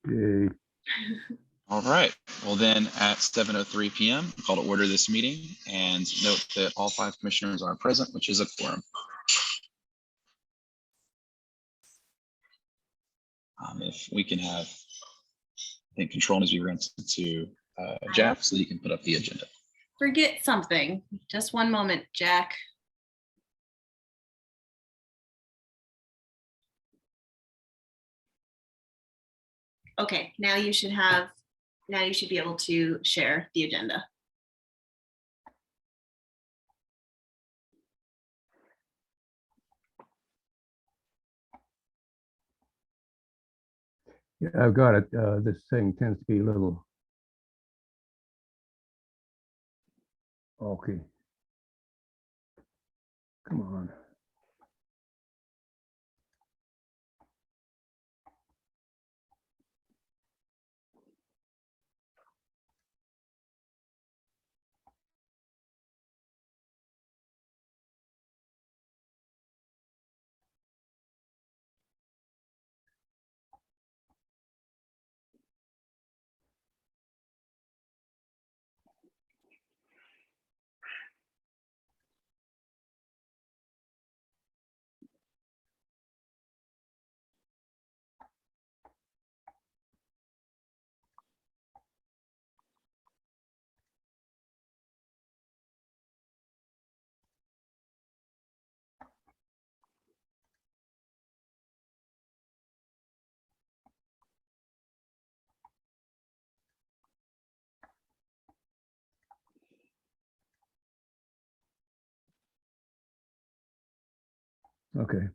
Yay. All right. Well, then at 7:03 p.m., call to order this meeting and note that all 5 commissioners are present, which is a quorum. If we can have, I think, control as we run to Jack so he can put up the agenda. Forget something. Just one moment, Jack. Okay, now you should be able to share the agenda. Yeah, I've got it. This thing tends to be a little. Okay. Come on. Okay.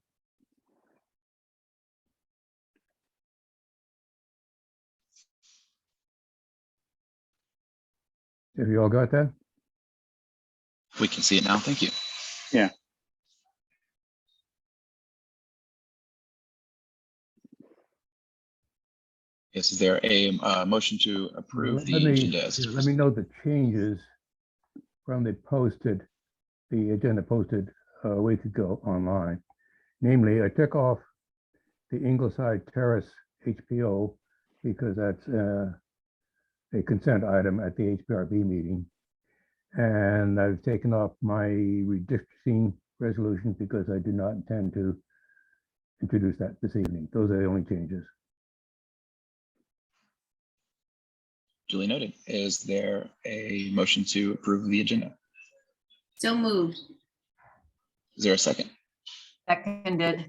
Have you all got that? We can see it now. Thank you. Yeah. Yes, is there a motion to approve the agenda? Let me know the changes from the agenda posted a week ago online. Namely, I took off the Ingleside Terrace HPO because that's a consent item at the HPRB meeting. And I've taken off my redistricting resolution because I do not intend to introduce that this evening. Those are the only changes. Duly noted. Is there a motion to approve the agenda? So moved. Is there a second? Seconded. All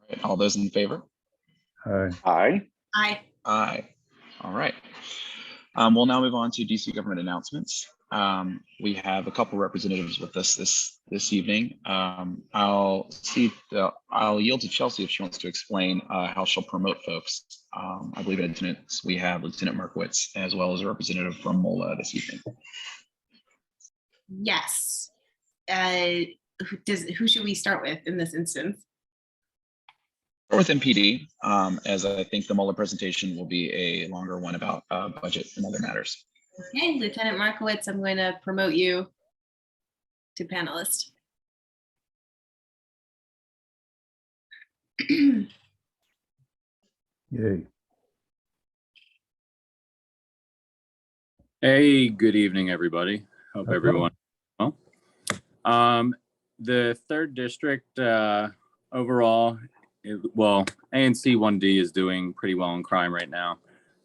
right, all those in favor? Aye. Aye. Aye. All right. We'll now move on to DC government announcements. We have a couple representatives with us this evening. I'll yield to Chelsea if she wants to explain how she'll promote folks. I believe in attendance we have Lieutenant Markowitz as well as a representative from MOLA this evening. Yes. Who should we start with in this instance? Or with MPD, as I think the MOLA presentation will be a longer one about budget and other matters. Okay, Lieutenant Markowitz, I'm going to promote you to panelist. Yay. Hey, good evening, everybody. Hope everyone well. The 3rd district overall, ANC 1D is doing pretty well in crime right now.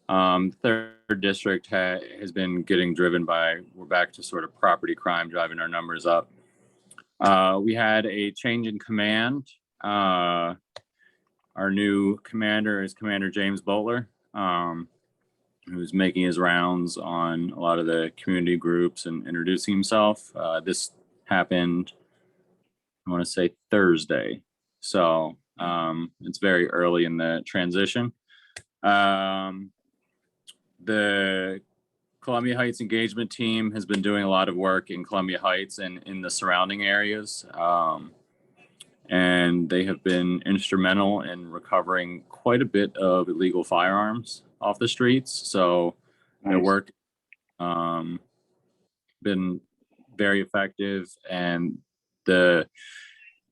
3rd district has been getting driven by, we're back to sort of property crime driving our numbers up. We had a change in command. Our new commander is Commander James Butler, who's making his rounds on a lot of the community groups and introducing himself. This happened, I want to say Thursday. So it's very early in the transition. The Columbia Heights engagement team has been doing a lot of work in Columbia Heights and in the surrounding areas. And they have been instrumental in recovering quite a bit of illegal firearms off the streets. So their work been very effective, and the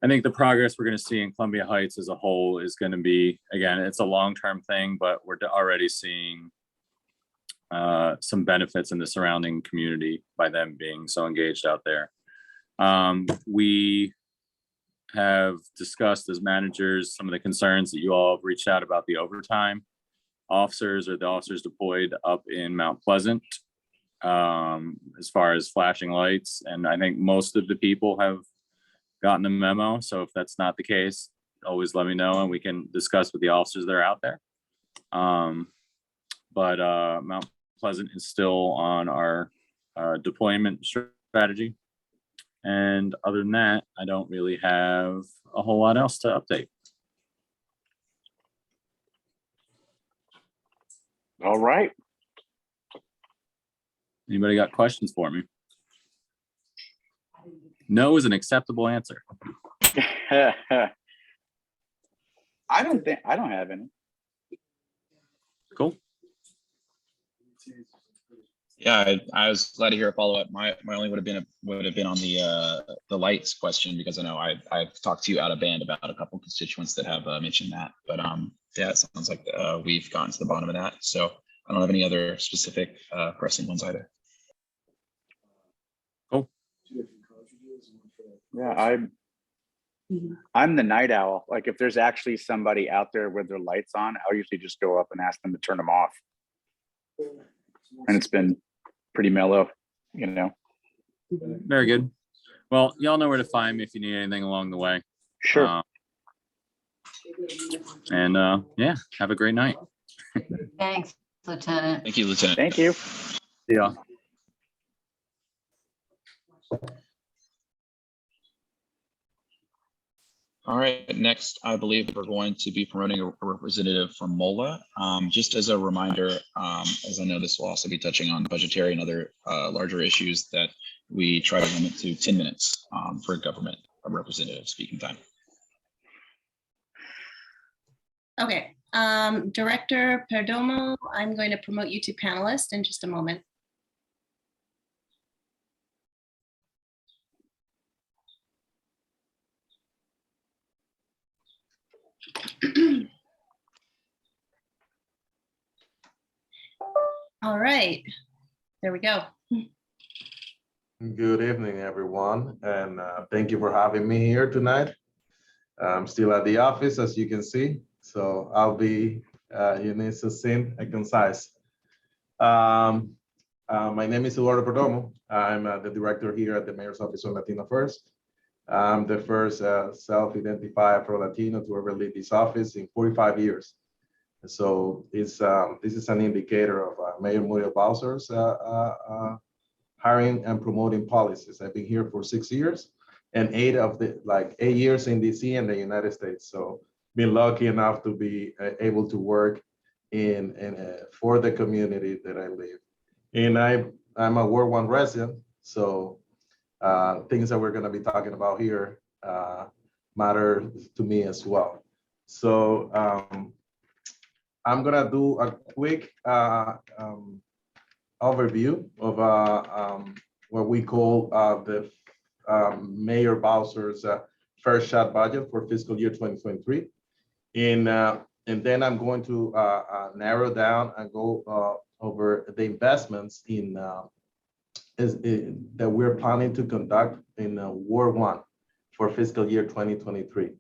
I think the progress we're going to see in Columbia Heights as a whole is going to be, again, it's a long-term thing, but we're already seeing some benefits in the surrounding community by them being so engaged out there. We have discussed as managers some of the concerns that you all have reached out about the overtime officers or the officers deployed up in Mount Pleasant, as far as flashing lights. And I think most of the people have gotten the memo. So if that's not the case, always let me know and we can discuss with the officers that are out there. But Mount Pleasant is still on our deployment strategy. And other than that, I don't really have a whole lot else to update. All right. Anybody got questions for me? No is an acceptable answer. I don't have any. Cool. Yeah, I was glad to hear a follow up. My only would have been on the lights question, because I know I've talked to you out of band about a couple constituents that have mentioned that. But yeah, it sounds like we've gotten to the bottom of that. So I don't have any other specific pressing ones either. Cool. Yeah, I'm the night owl. Like if there's actually somebody out there with their lights on, I'll usually just go up and ask them to turn them off. And it's been pretty mellow, you know. Very good. Well, y'all know where to find me if you need anything along the way. Sure. Yeah, have a great night. Thanks, Lieutenant. Thank you, Lieutenant. Thank you. Yeah. All right, next, I believe we're going to be promoting a representative from MOLA. Just as a reminder, as I know this will also be touching on budgetary and other larger issues, that we try to limit to 10 minutes for government representative speaking time. Okay, Director Perdomo, I'm going to promote you to panelist in just a moment. All right, there we go. Good evening, everyone, and thank you for having me here tonight. I'm still at the office, as you can see, so I'll be succinct and concise. My name is Eduardo Perdomo. I'm the director here at the Mayor's Office on Latino First. I'm the first self-identified Afro-Latino to ever lead this office in 45 years. So this is an indicator of Mayor Muriel Bowser's hiring and promoting policies. I've been here for 6 years and 8 years in DC and the United States. So been lucky enough to be able to work for the community that I live. And I'm a Ward 1 resident, so things that we're going to be talking about here matter to me as well. So I'm going to do a quick overview of what we call the Mayor Bowser's first shot budget for fiscal year 2023. And then I'm going to narrow down and go over the investments that we're planning to conduct in Ward 1 for fiscal year 2023.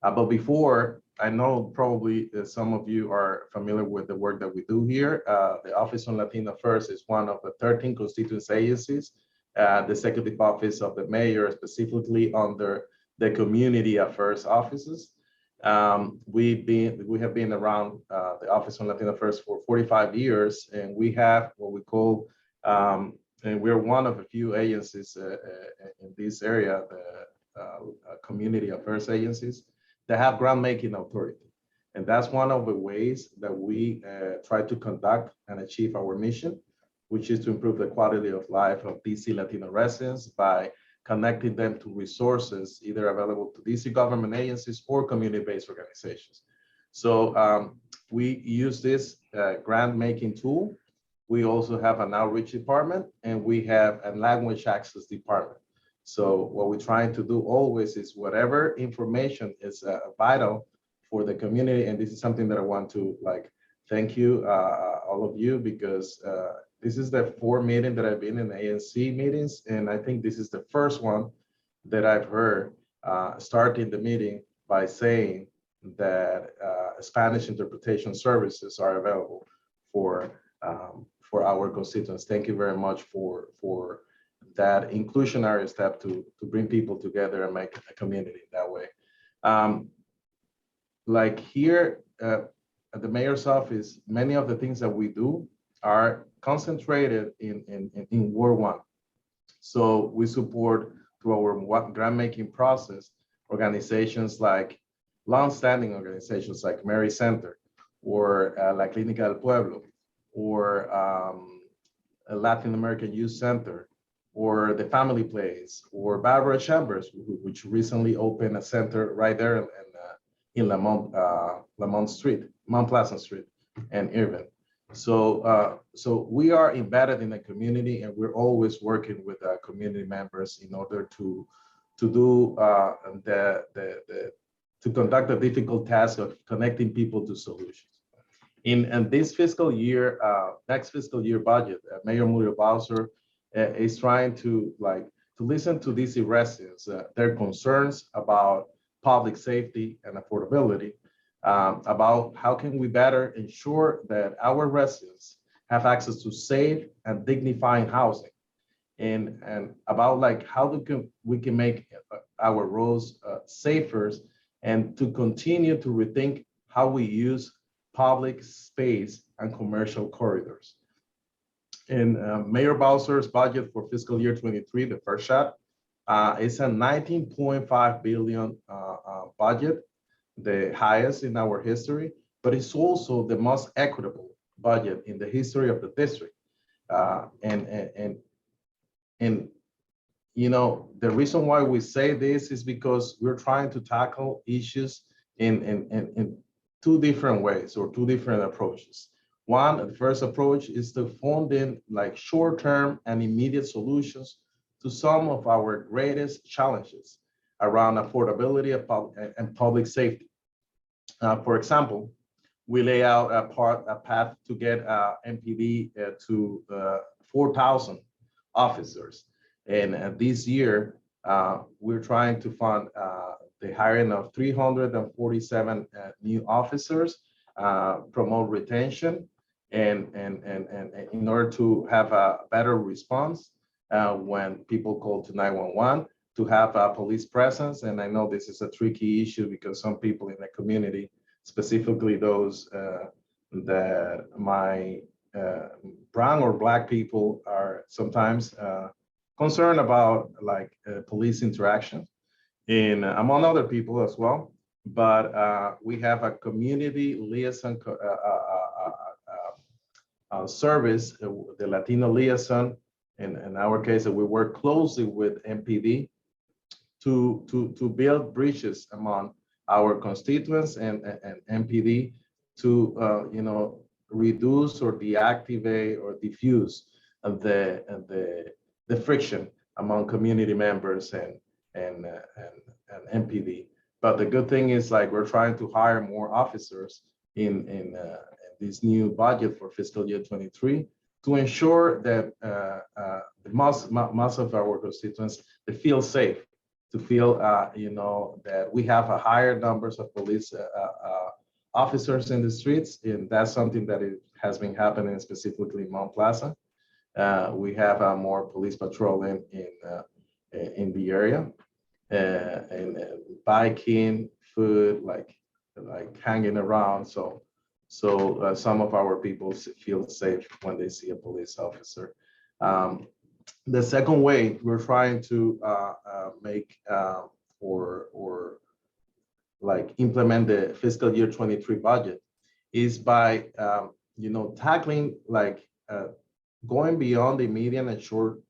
But before, I know probably some of you are familiar with the work that we do here. The Office on Latino First is one of the 13 constituency agencies, the executive office of the mayor, specifically under the community affairs offices. We have been around the Office on Latino First for 45 years, and we have what we call, and we're one of a few agencies in this area, the community affairs agencies, that have grant-making authority. And that's one of the ways that we try to conduct and achieve our mission, which is to improve the quality of life of DC Latino residents by connecting them to resources either available to DC government agencies or community-based organizations. So we use this grant-making tool. We also have an outreach department, and we have a language access department. So what we're trying to do always is whatever information is vital for the community. And this is something that I want to like thank you, all of you, because this is the 4th meeting that I've been in ANC meetings, and I think this is the first one that I've heard starting the meeting by saying that Spanish interpretation services are available for our constituents. Thank you very much for that inclusionary step to bring people together and make a community that way. Like here at the mayor's office, many of the things that we do are concentrated in Ward 1. So we support through our grant making process organizations like long-standing organizations like Mary Center or La Clínica del Pueblo or a Latin American Youth Center or the Family Place or Barbara Chambers, which recently opened a center right there in Mount Pleasant Street and Irving. So we are embedded in the community, and we're always working with community members in order to do to conduct the difficult task of connecting people to solutions. In this fiscal year, next fiscal year budget, Mayor Muriel Bowser is trying to listen to these residents, their concerns about public safety and affordability, about how can we better ensure that our residents have access to safe and dignified housing, and about how we can make our roads safer, and to continue to rethink how we use public space and commercial corridors. In Mayor Bowser's budget for fiscal year 23, the first shot, it's a 19.5 billion budget, the highest in our history, but it's also the most equitable budget in the history of the district. And you know, the reason why we say this is because we're trying to tackle issues in 2 different ways or 2 different approaches. One, the first approach is to fund in short-term and immediate solutions to some of our greatest challenges around affordability and public safety. For example, we lay out a path to get MPD to 4,000 officers. And this year, we're trying to fund the hiring of 347 new officers, promote retention, and in order to have a better response when people call to 911, to have a police presence. And I know this is a tricky issue because some people in the community, specifically those that my brown or Black people, are sometimes concerned about police interaction, and among other people as well. But we have a community liaison service, the Latino liaison. In our case, we work closely with MPD to build bridges among our constituents and MPD to you know, reduce or deactivate or diffuse the friction among community members and MPD. But the good thing is we're trying to hire more officers in this new budget for fiscal year 23 to ensure that most of our constituents, they feel safe, to feel you know, that we have a higher numbers of police officers in the streets, and that's something that has been happening specifically in Mount Pleasant. We have more police patrolling in the area, and biking, food, like hanging around. So some of our people feel safe when they see a police officer. The second way we're trying to make or implement the fiscal year 23 budget is by you know, tackling going beyond the medium and short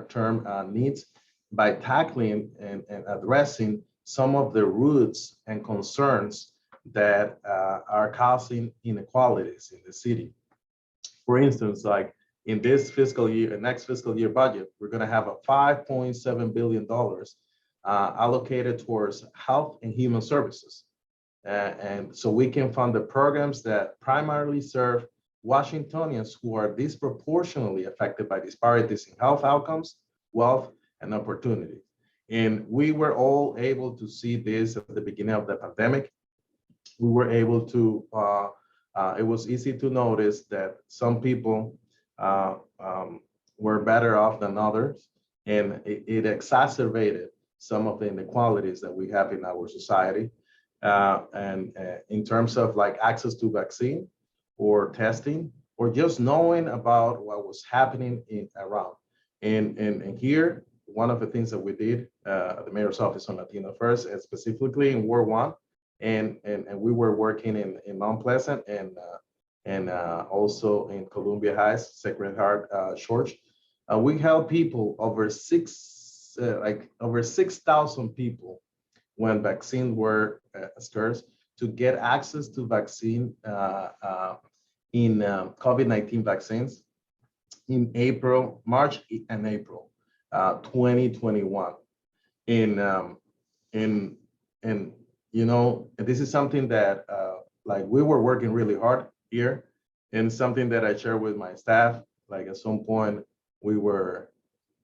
term needs, by tackling and addressing some of the roots and concerns that are causing inequalities in the city. For instance, in this fiscal year, next fiscal year budget, we're going to have a $5.7 billion allocated towards health and human services. And so we can fund the programs that primarily serve Washingtonians who are disproportionately affected by disparities in health outcomes, wealth, and opportunity. And we were all able to see this at the beginning of the pandemic. We were able to, it was easy to notice that some people were better off than others, and it exacerbated some of the inequalities that we have in our society. And in terms of like access to vaccine or testing, or just knowing about what was happening around. And here, one of the things that we did at the Mayor's Office on Latino First, and specifically in Ward 1, and we were working in Mount Pleasant and also in Columbia Heights, Sacred Heart Church. We helped people over 6,000 people when vaccines were scarce to get access to vaccine in COVID-19 vaccines in March and April 2021. And you know, this is something that like we were working really hard here, and something that I share with my staff. Like at some point we were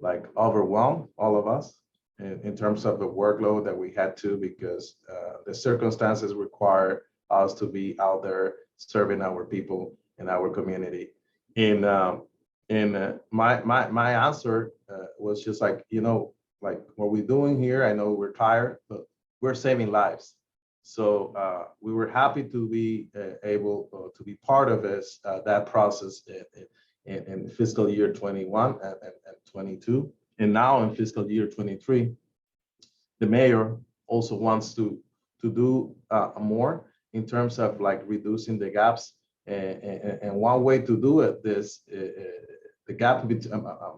like overwhelmed, all of us, in terms of the workload that we had to, because the circumstances require us to be out there serving our people in our community. And my answer was just like, you know, like what we're doing here, I know we're tired, but we're saving lives. So we were happy to be able to be part of this, that process in fiscal year 21 and 22. And now in fiscal year 23, the mayor also wants to do more in terms of like reducing the gaps. And one way to do it, the gap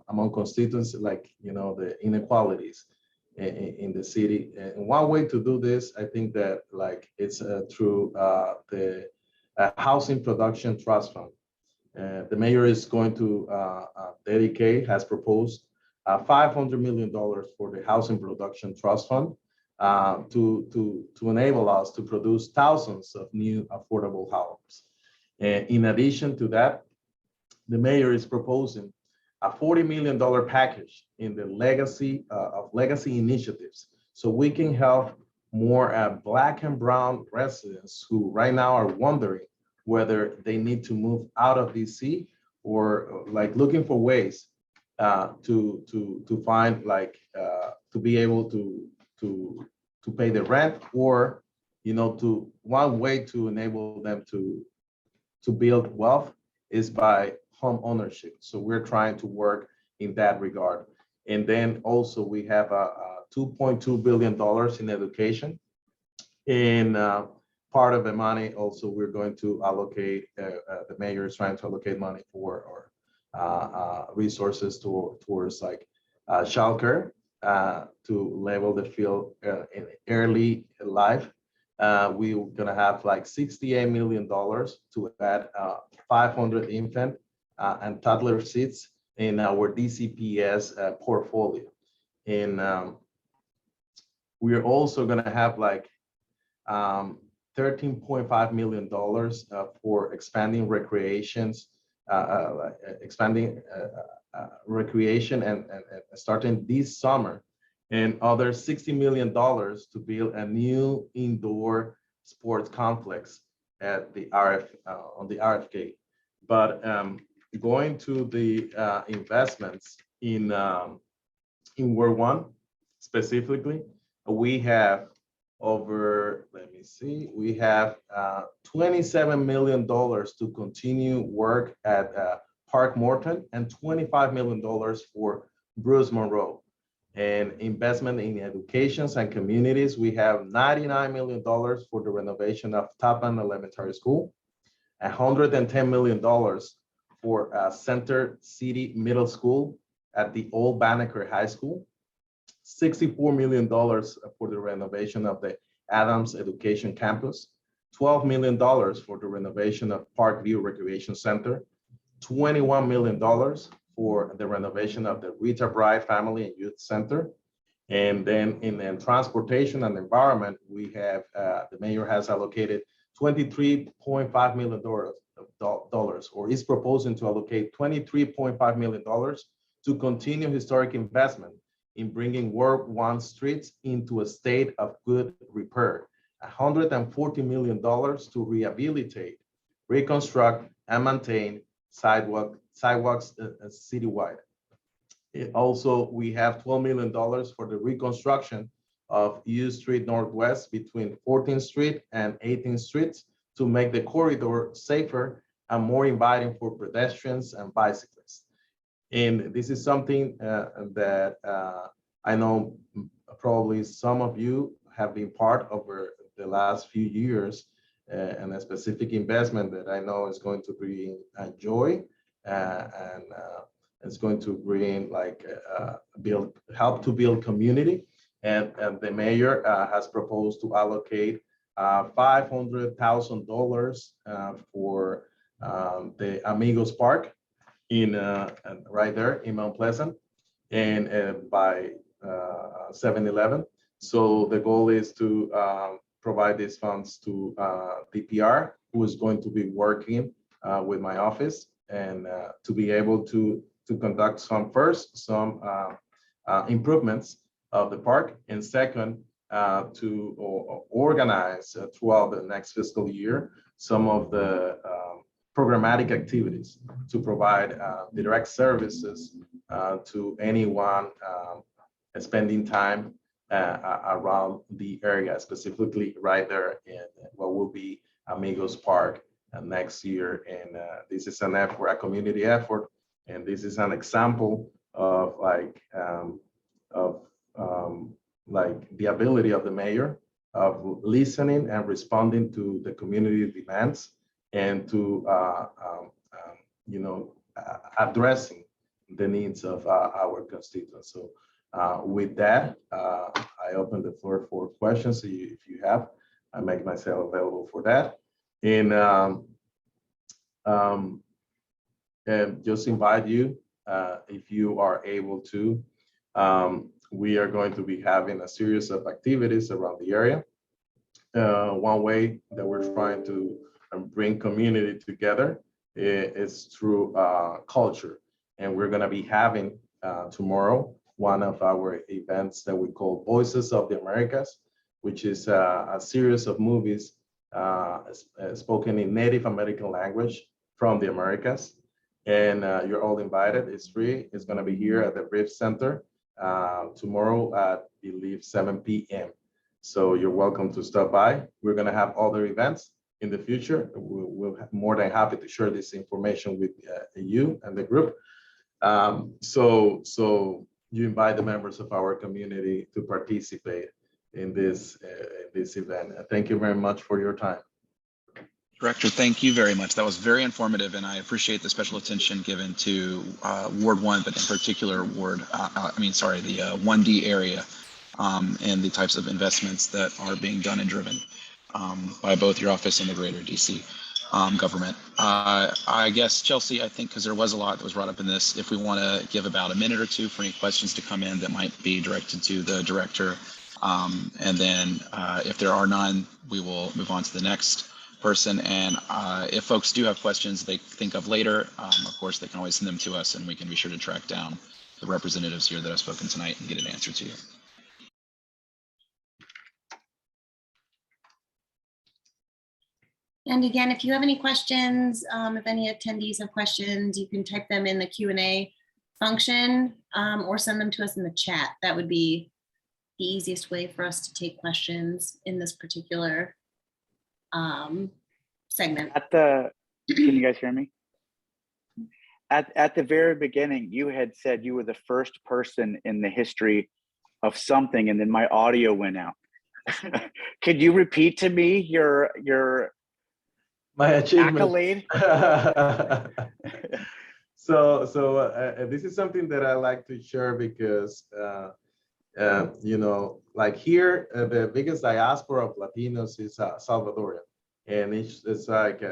among constituents, like, you know, the inequalities in the city. And one way to do this, I think that like it's through the Housing Production Trust Fund. The mayor is going to has proposed $500 million for the Housing Production Trust Fund to enable us to produce thousands of new affordable homes. And in addition to that, the mayor is proposing a $40 million package in the legacy initiatives, so we can help more Black and Brown residents who right now are wondering whether they need to move out of DC, or like looking for ways to find like to be able to pay the rent, or, you know, to one way to enable them to build wealth is by home ownership. So we're trying to work in that regard. And then also we have a $2.2 billion in education. And part of the money also we're going to allocate, the mayor is trying to allocate money for resources towards like childcare to level the field in early life. We're gonna have like $68 million to add 500 infant and toddler seats in our DCPS portfolio. And we're also gonna have like $13.5 million for expanding recreations, recreation and starting this summer, and other $60 million to build a new indoor sports complex at the on the RFK. But going to the investments in Ward 1 specifically, we have over, let me see, we have $27 million to continue work at Park Morton, and $25 million for Bruce Monroe. And investment in educations and communities, we have $99 million for the renovation of Tappan Elementary School, $110 million for Center City Middle School at the old Banneker High School, $64 million for the renovation of the Adams Education Campus, $12 million for the renovation of Parkview Recreation Center, $21 million for the renovation of the Rita Bride Family and Youth Center. And then in transportation and environment, we have, the mayor has allocated $23.5 million, or is proposing to allocate $23.5 million to continue historic investment in bringing Ward 1 streets into a state of good repair. $140 million to rehabilitate, reconstruct, and maintain sidewalks citywide. Also, we have $12 million for the reconstruction of U Street Northwest between 14th Street and 18th Street to make the corridor safer and more inviting for pedestrians and bicyclists. And this is something that I know probably some of you have been part over the last few years, and a specific investment that I know is going to bring joy and it's going to bring like help to build community. And the mayor has proposed to allocate $500,000 for the Amigos Park in right there in Mount Pleasant, and by 7-Eleven. So the goal is to provide these funds to DPR, who is going to be working with my office, and to be able to conduct some improvements of the park, and second, to organize throughout the next fiscal year some of the programmatic activities to provide direct services to anyone spending time around the area, specifically right there in what will be Amigos Park next year. And this is an effort, a community effort, and this is an example of the ability of the mayor of listening and responding to the community demands, and to addressing the needs of our constituents. So with that, I open the floor for questions. So if you have, I make myself available for that. And just invite you, if you are able to, we are going to be having a series of activities around the area. One way that we're trying to bring community together is through culture. And we're going to be having tomorrow one of our events that we call Voices of the Americas, which is a series of movies spoken in Native American language from the Americas. And you're all invited. It's free. It's going to be here at the Rift Center tomorrow at, I believe, 7 p.m. So you're welcome to stop by. We're going to have other events in the future. We'll have more than happy to share this information with you and the group. So you invite the members of our community to participate in this event. Thank you very much for your time. Director, thank you very much. That was very informative, and I appreciate the special attention given to Ward 1, but in particular the 1D area, and the types of investments that are being done and driven by both your office and the greater DC government. I guess, Chelsea, I think because there was a lot that was brought up in this, if we want to give about a minute or two for any questions to come in that might be directed to the director, and then if there are none, we will move on to the next person. And if folks do have questions they think of later, of course, they can always send them to us, and we can be sure to track down the representatives here that have spoken tonight and get an answer to you. And again, if you have any questions, if any attendees have questions, you can type them in the Q&A function, or send them to us in the chat. That would be the easiest way for us to take questions in this particular segment. Can you guys hear me? At the very beginning, you had said you were the first person in the history of something, and then my audio went out. Could you repeat to me your My achievement. accolade? So this is something that I like to share because like here, the biggest diaspora of Latinos is Salvadorian, and it's like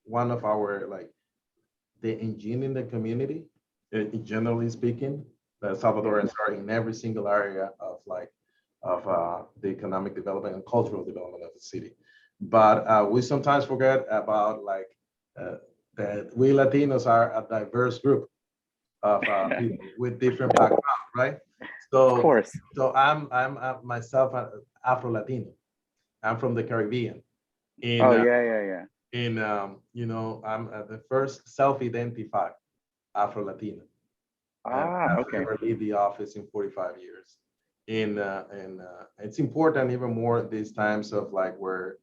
one of our the engine in the community, generally speaking. The Salvadorans are in every single area of the economic development and cultural development of the city. But we sometimes forget about that we Latinos are a diverse group of people with different backgrounds, right? Of So, course. so I'm myself Afro-Latino. I'm from the Caribbean. Oh, yeah. I'm the first self-identified Afro-Latino. I've Okay. never leave the office in 45 years. And it's important even more these times of where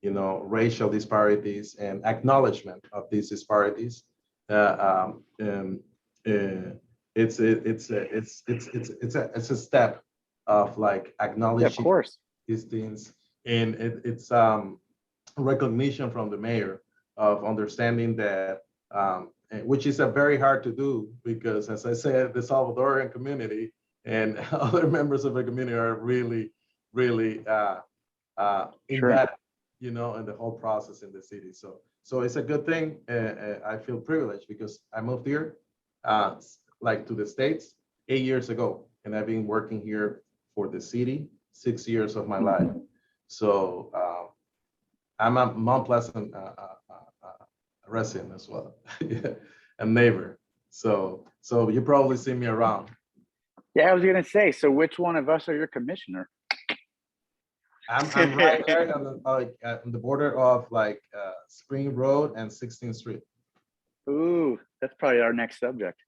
racial disparities and acknowledgement of these disparities. It's a step of Yeah, of acknowledging course. these things, and it's recognition from the mayor of understanding that, which is a very hard to do because, as I said, the Salvadorian community and other members of the community are really, really Sure. embedded, in the whole process in the city. So it's a good thing. I feel privileged because I moved here, to the States 8 years ago, and I've been working here for the city 6 years of my life. So I'm a Mount Pleasant resident as well, a neighbor. So you probably see me around. Yeah, I was gonna say. So, which one of us are your commissioner? I'm right there on the border of Spring Road and 16th Street. Ooh, that's probably our next subject.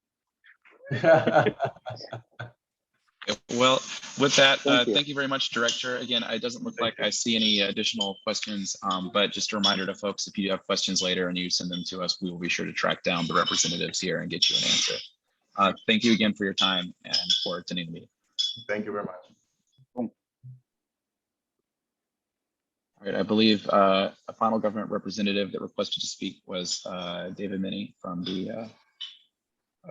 Well, with that, Thank you. thank you very much, Director. Again, it doesn't look like I see any additional questions, but just a reminder to folks, if you have questions later and you send them to us, we will be sure to track down the representatives here and get you an answer. Thank you again for your time and for attending the meeting. Thank you very much. All right, I believe a final government representative that requested to speak was David Minnie from the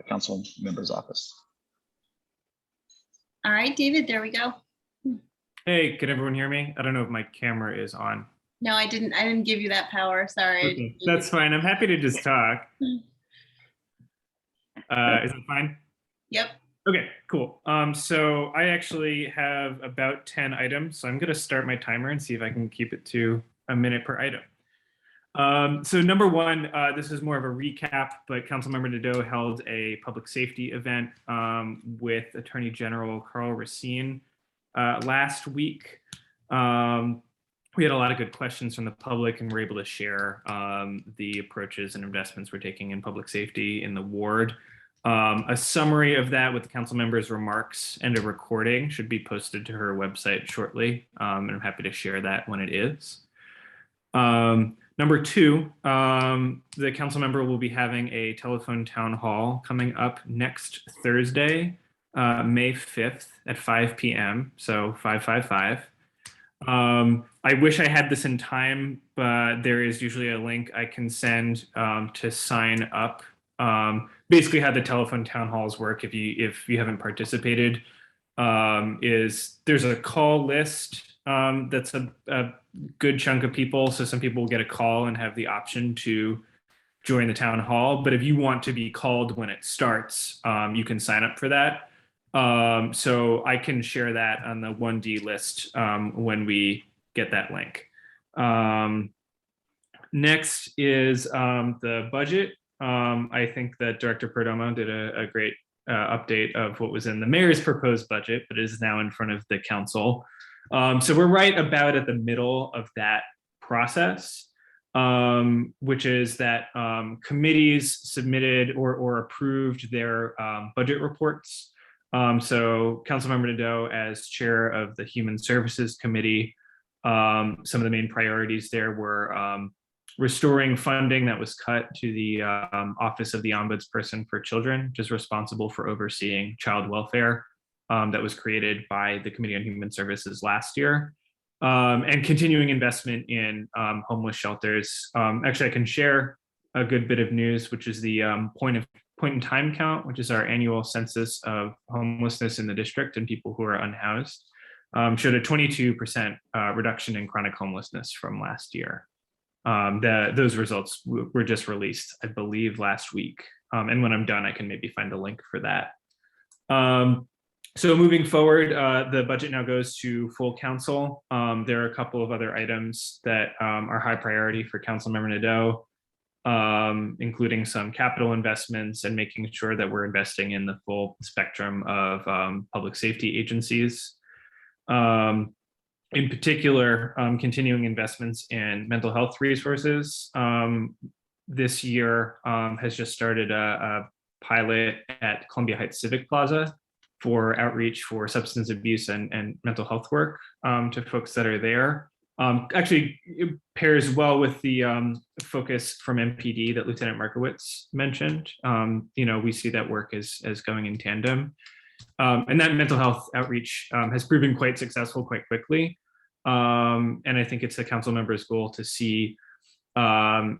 council member's office. All right, David, there we go. Hey, can everyone hear me? I don't know if my camera is on. No, I didn't give you that power. Sorry. Okay, that's fine. I'm happy to just talk. Is it fine? Yep. Okay, cool. So I actually have about 10 items. So I'm going to start my timer and see if I can keep it to a minute per item. So number one, this is more of a recap, but Councilmember Nadeau held a public safety event with Attorney General Carl Racine last week. We had a lot of good questions from the public and were able to share the approaches and investments we're taking in public safety in the ward. A summary of that with the council members' remarks and a recording should be posted to her website shortly, and I'm happy to share that when it is. Number two, the council member will be having a telephone town hall coming up next Thursday, May 5th at 5 p.m. So 555. I wish I had this in time, but there is usually a link I can send to sign up. Basically how the telephone town halls work, if you haven't participated, is there's a call list that's a good chunk of people. So some people will get a call and have the option to join the town hall. But if you want to be called when it starts, you can sign up for that. So I can share that on the 1D list when we get that link. Next is the budget. I think that Director Perdomo did a great update of what was in the mayor's proposed budget, but is now in front of the council. So we're right about at the middle of that process, which is that committees submitted or approved their budget reports. So Councilmember Nadeau, as chair of the Human Services Committee, some of the main priorities there were restoring funding that was cut to the Office of the Ombudsperson for Children, which is responsible for overseeing child welfare, that was created by the Committee on Human Services last year, and continuing investment in homeless shelters. Actually, I can share a good bit of news, which is the point in time count, which is our annual census of homelessness in the district and people who are unhoused, showed a 22% reduction in chronic homelessness from last year. Those results were just released, I believe, last week. And when I'm done, I can maybe find a link for that. So moving forward, the budget now goes to full council. There are a couple of other items that are high priority for Councilmember Nadeau, including some capital investments and making sure that we're investing in the full spectrum of public safety agencies. In particular, continuing investments in mental health resources. This year has just started a pilot at Columbia Heights Civic Plaza for outreach for substance abuse and mental health work to folks that are there. Actually, it pairs well with the focus from MPD that Lieutenant Markowitz mentioned. We see that work as going in tandem. And that mental health outreach has proven quite successful quite quickly. And I think it's the council members' goal to see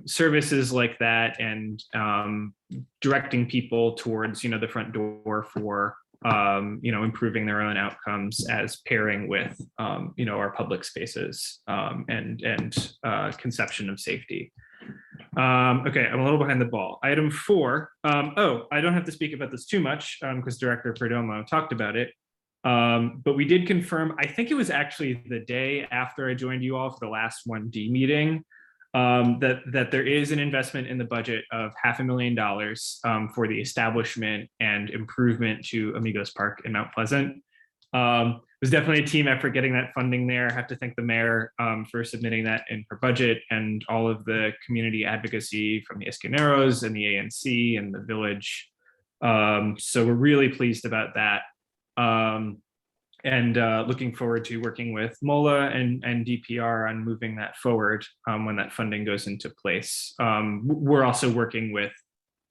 services like that and directing people towards, the front door for, improving their own outcomes as pairing with, our public spaces and conception of safety. Okay, I'm a little behind the ball. Item 4. I don't have to speak about this too much because Director Perdomo talked about it. But we did confirm, I think it was actually the day after I joined you all for the last 1D meeting, that there is an investment in the budget of $500,000 for the establishment and improvement to Amigos Park in Mount Pleasant. It was definitely a team effort getting that funding there. I have to thank the mayor for submitting that in her budget and all of the community advocacy from the Esquineros and the ANC and the village. So we're really pleased about that. And looking forward to working with MOLA and DPR on moving that forward when that funding goes into place. We're also working with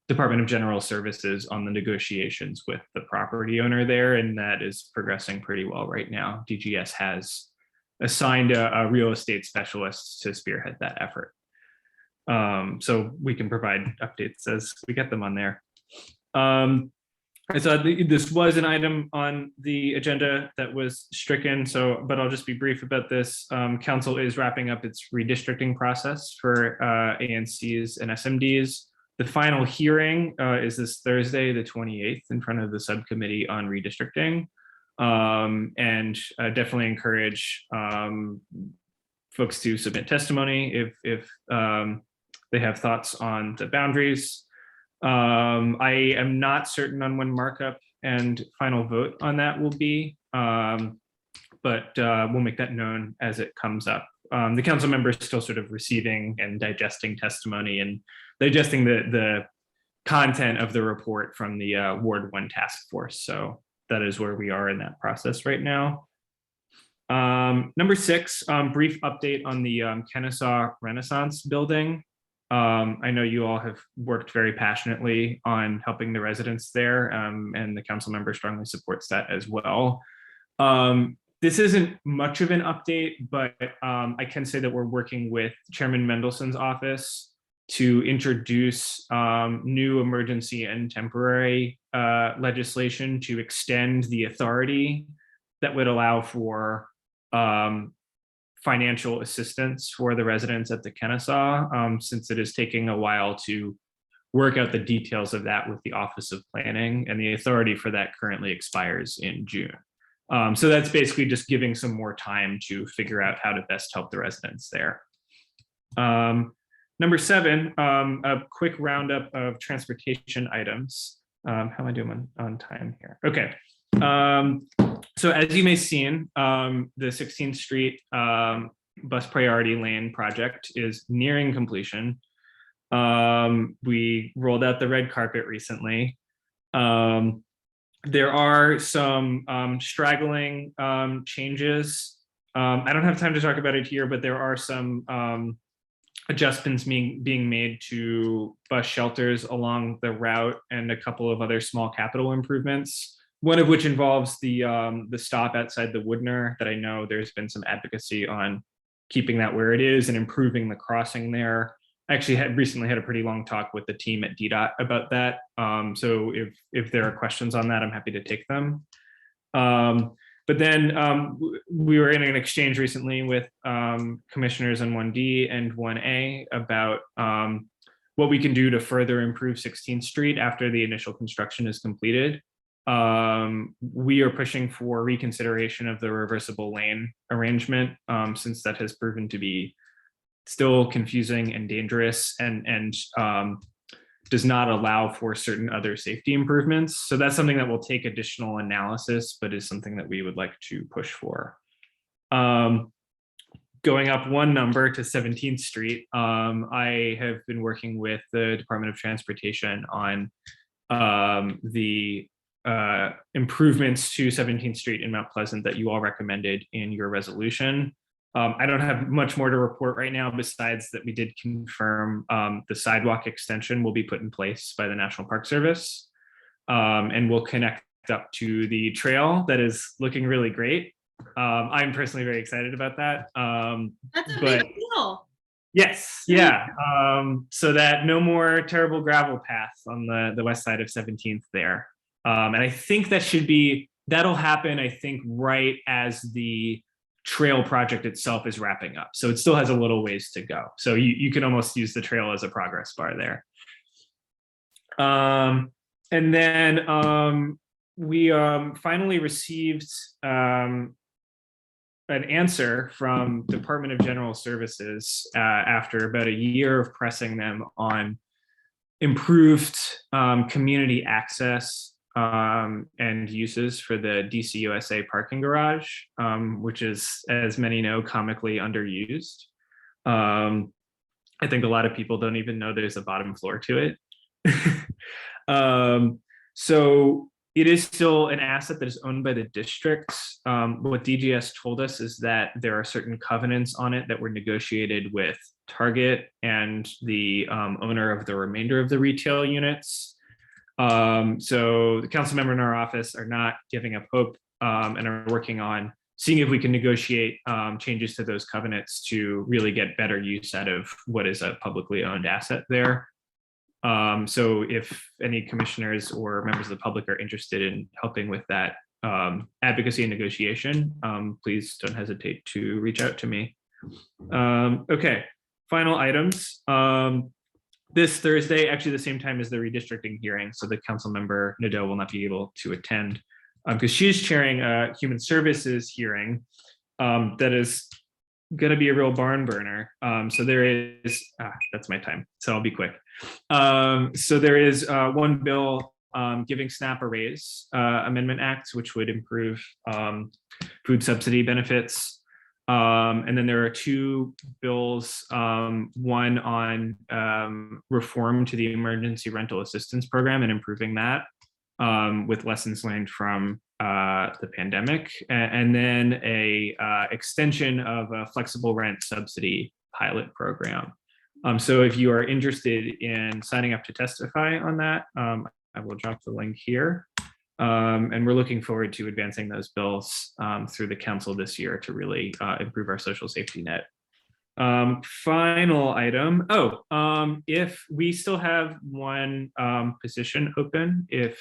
Department of General Services on the negotiations with the property owner there, and that is progressing pretty well right now. DGS has assigned a real estate specialist to spearhead that effort. So we can provide updates as we get them on there. So this was an item on the agenda that was stricken, but I'll just be brief about this. Council is wrapping up its redistricting process for ANCs and SMDs. The final hearing is this Thursday, the 28th, in front of the subcommittee on redistricting. And definitely encourage folks to submit testimony if they have thoughts on the boundaries. I am not certain on when markup and final vote on that will be, but we'll make that known as it comes up. The council member is still sort of receiving and digesting testimony and digesting the content of the report from the Ward 1 task force. So that is where we are in that process right now. Number 6, brief update on the Kennesaw Renaissance building. I know you all have worked very passionately on helping the residents there, and the council member strongly supports that as well. This isn't much of an update, but I can say that we're working with Chairman Mendelson's office to introduce new emergency and temporary legislation to extend the authority that would allow for financial assistance for the residents at the Kennesaw, since it is taking a while to work out the details of that with the Office of Planning, and the authority for that currently expires in June. So that's basically just giving some more time to figure out how to best help the residents there. Number 7, a quick roundup of transportation items. How am I doing on time here? Okay. So as you may have seen, the 16th Street bus priority lane project is nearing completion. We rolled out the red carpet recently. There are some straggling changes. I don't have time to talk about it here, but there are some adjustments being made to bus shelters along the route and a couple of other small capital improvements. One of which involves the stop outside the Woodner that I know there's been some advocacy on keeping that where it is and improving the crossing there. I actually recently had a pretty long talk with the team at DDOT about that. So if there are questions on that, I'm happy to take them. But then we were in an exchange recently with commissioners on 1D and 1A about what we can do to further improve 16th Street after the initial construction is completed. We are pushing for reconsideration of the reversible lane arrangement, since that has proven to be still confusing and dangerous and does not allow for certain other safety improvements. So that's something that will take additional analysis, but is something that we would like to push for. Going up one number to 17th Street, I have been working with the Department of Transportation on the improvements to 17th Street in Mount Pleasant that you all recommended in your resolution. I don't have much more to report right now, besides that we did confirm the sidewalk extension will be put in place by the National Park Service, and will connect up to the trail that is looking really great. I'm personally very excited about that. That's a but big deal. yes, yeah. So that no more terrible gravel paths on the west side of 17th there. And I think that'll happen, I think, right as the trail project itself is wrapping up. So it still has a little ways to go. So you can almost use the trail as a progress bar there. And then we finally received an answer from Department of General Services after about a year of pressing them on improved community access and uses for the DC USA parking garage, which is, as many know, comically underused. I think a lot of people don't even know there's a bottom floor to it. So it is still an asset that is owned by the district. What DGS told us is that there are certain covenants on it that were negotiated with Target and the owner of the remainder of the retail units. So the council member in our office are not giving up hope and are working on seeing if we can negotiate changes to those covenants to really get better use out of what is a publicly owned asset there. So if any commissioners or members of the public are interested in helping with that advocacy and negotiation, please don't hesitate to reach out to me. Okay, final items. This Thursday, actually the same time as the redistricting hearing, so the council member Nadeau will not be able to attend because she's chairing a human services hearing that is going to be a real barn burner. So there is, that's my time, so I'll be quick. So there is one bill giving SNAP a raise amendment act, which would improve food subsidy benefits. And then there are two bills, one on reform to the emergency rental assistance program and improving that with lessons learned from the pandemic, and then a extension of a flexible rent subsidy pilot program. So if you are interested in signing up to testify on that, I will drop the link here. And we're looking forward to advancing those bills through the council this year to really improve our social safety net. Final item. If we still have one position open, if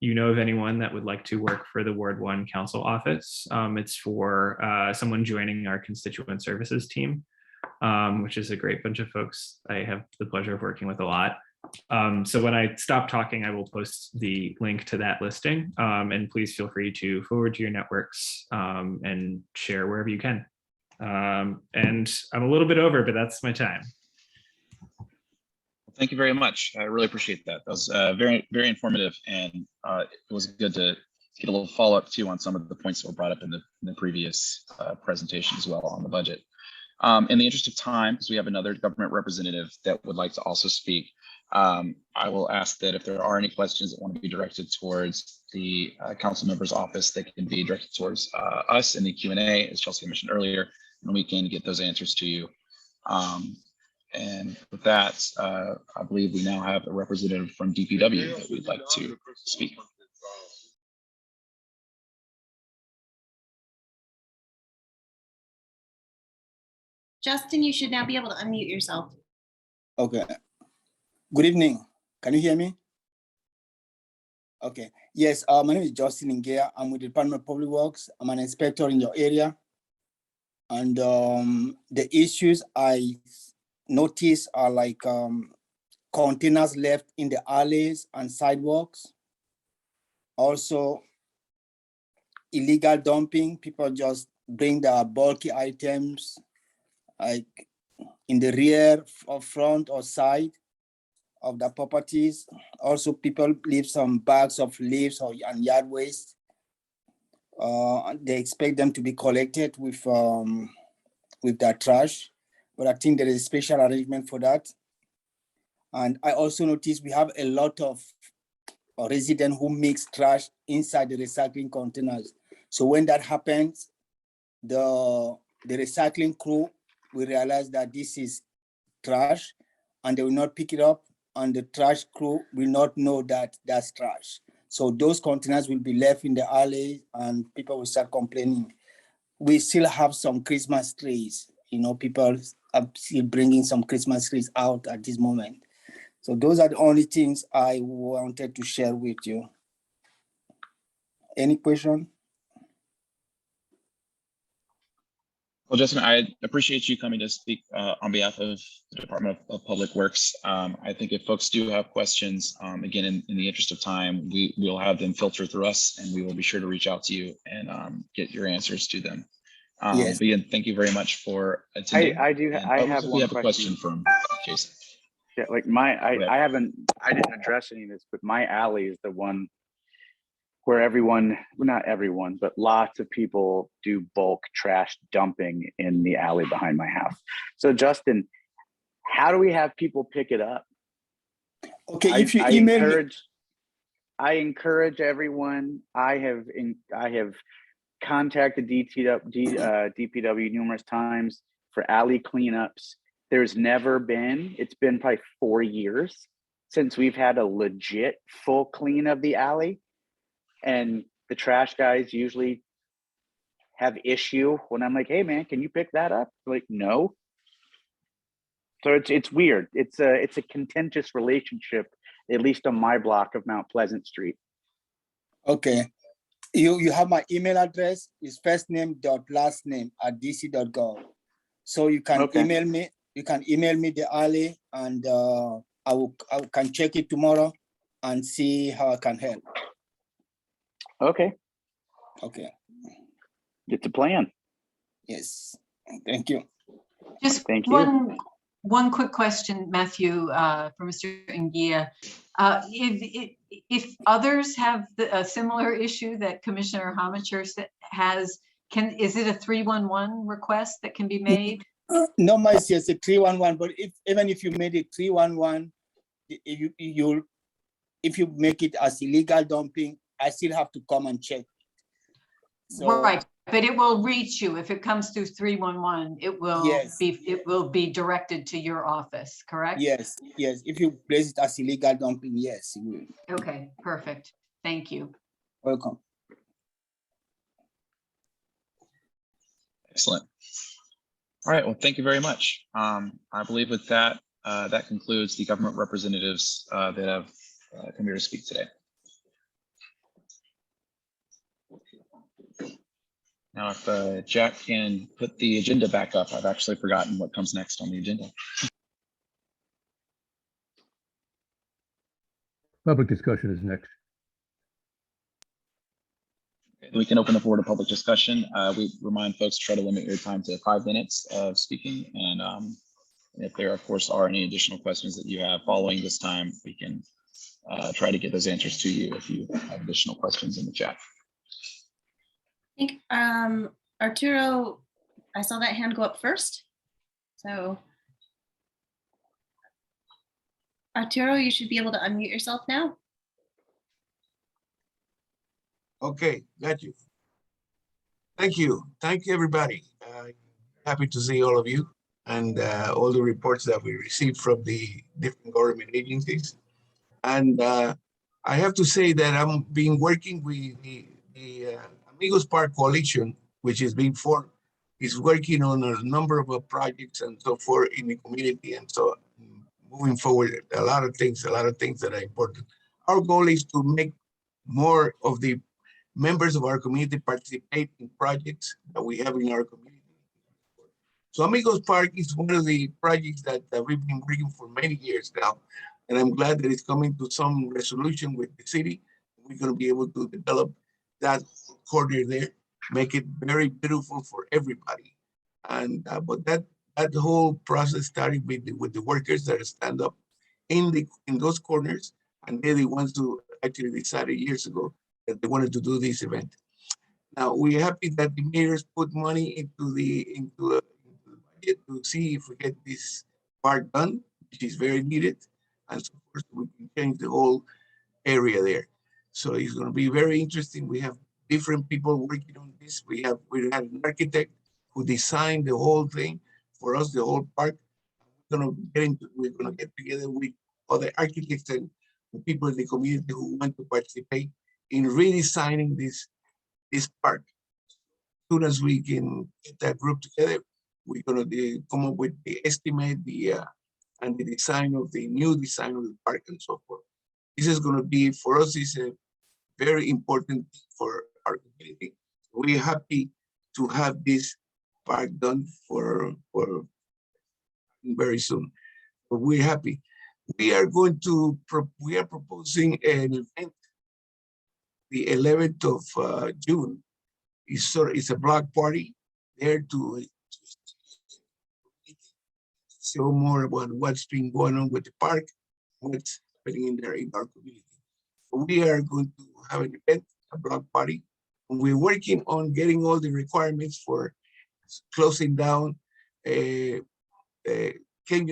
you know of anyone that would like to work for the Ward 1 Council office, it's for someone joining our constituent services team, which is a great bunch of folks I have the pleasure of working with a lot. So when I stop talking, I will post the link to that listing, and please feel free to forward to your networks and share wherever you can. And I'm a little bit over, but that's my time. Thank you very much. I really appreciate that. That was very, very informative, and it was good to get a little follow-up too on some of the points that were brought up in the previous presentation as well on the budget. In the interest of time, because we have another government representative that would like to also speak, I will ask that if there are any questions that want to be directed towards the council member's office, they can be directed towards us in the Q&A, as Chelsea mentioned earlier, and we can get those answers to you. And with that, I believe we now have a representative from DPW that we'd like to speak. Justin, you should now be able to unmute yourself. Okay. Good evening. Can you hear me? Okay. Yes, my name is Justin Ingea. I'm with the Department of Public Works. I'm an inspector in your area. And the issues I notice are like containers left in the alleys and sidewalks. Also, illegal dumping. People just bring their bulky items like in the rear or front or side of the properties. Also, people leave some bags of leaves and yard waste. They expect them to be collected with their trash, but I think there is a special arrangement for that. And I also noticed we have a lot of residents who mix trash inside the recycling containers. So when that happens, the recycling crew will realize that this is trash and they will not pick it up, and the trash crew will not know that that's trash. So those containers will be left in the alley and people will start complaining. We still have some Christmas trees. You know, people are still bringing some Christmas trees out at this moment. So those are the only things I wanted to share with you. Any question? Well, Justin, I appreciate you coming to speak on behalf of the Department of Public Works. I think if folks do have questions, again, in the interest of time, we'll have them filter through us, and we will be sure to reach out to you and get your answers to them. Yes. But again, thank you very much for attending. I do. And- I oh, have we one have a question question. from Jason. Yeah, like Go ahead. I didn't address any of this, but my alley is the one where everyone, well, not everyone, but lots of people do bulk trash dumping in the alley behind my house. So Justin, how do we have people pick it up? Okay, if you email me. I encourage everyone. I have contacted DPW numerous times for alley cleanups. There's never been, it's been probably 4 years since we've had a legit full clean of the alley. And the trash guys usually have issue when I'm like, hey man, can you pick that up? They're like, no. So it's weird. It's a contentious relationship, at least on my block of Mount Pleasant Street. Okay. You have my email address. It's firstname.lastname@dc.gov. So you can email me. You can email me the alley, and I can check it tomorrow and see how I can help. Okay. Okay. It's a plan. Yes. Thank you. Just Thank you. one quick question, Matthew, for Mr. Nguyen. If others have a similar issue that Commissioner Hamacher has, is it a 311 request that can be made? No, my it's a 311, but even if you made it 311, if you make it as illegal dumping, I still have to come and check. So, right, but it will reach you if it comes through 311. It will be directed to your office, correct? Yes. If you place it as illegal dumping, yes, it will. Okay, perfect. Thank you. Welcome. Excellent. All right, well, thank you very much. I believe with that, that concludes the government representatives that have come here to speak today. Now, if Jack can put the agenda back up, I've actually forgotten what comes next on the agenda. Public discussion is next. We can open the floor to public discussion. We remind folks to try to limit your time to 5 minutes of speaking. And if there, of course, are any additional questions that you have following this time, we can try to get those answers to you if you have additional questions in the chat. I think Arturo, I saw that hand go up first. So Arturo, you should be able to unmute yourself now. Okay, got you. Thank you. Thank you, everybody. Happy to see all of you and all the reports that we received from the different government agencies. And I have to say that I'm been working with the Amigos Park Coalition, which is being formed, is working on a number of projects and so forth in the community. And so moving forward, a lot of things that are important. Our goal is to make more of the members of our community participate in projects that we have in our community. So Amigos Park is one of the projects that we've been working for many years now. And I'm glad that it's coming to some resolution with the city. We're going to be able to develop that corner there, make it very beautiful for everybody. And but that whole process started with the workers that stand up in those corners, and they're the ones who actually decided years ago that they wanted to do this event. Now we're happy that the mayors put money into the budget to see if we get this part done, which is very needed, and so of course we can change the whole area there. So it's going to be very interesting. We have different people working on this. We had an architect who designed the whole thing for us, the whole park. We're going to get together with other architects and people in the community who want to participate in redesigning this park. As soon as we can get that group together, we're going to come up with the estimate, and the design of the new design of the park and so forth. This is going to be, for us, is a very important thing for our community. We're happy to have this park done for very soon. But we're happy. We are proposing an event the 11th of June. It's a block party there to show more about what's been going on with the park, what's happening in our community. So we are going to have an event, a block party, and we're working on getting all the requirements for closing down Kenyon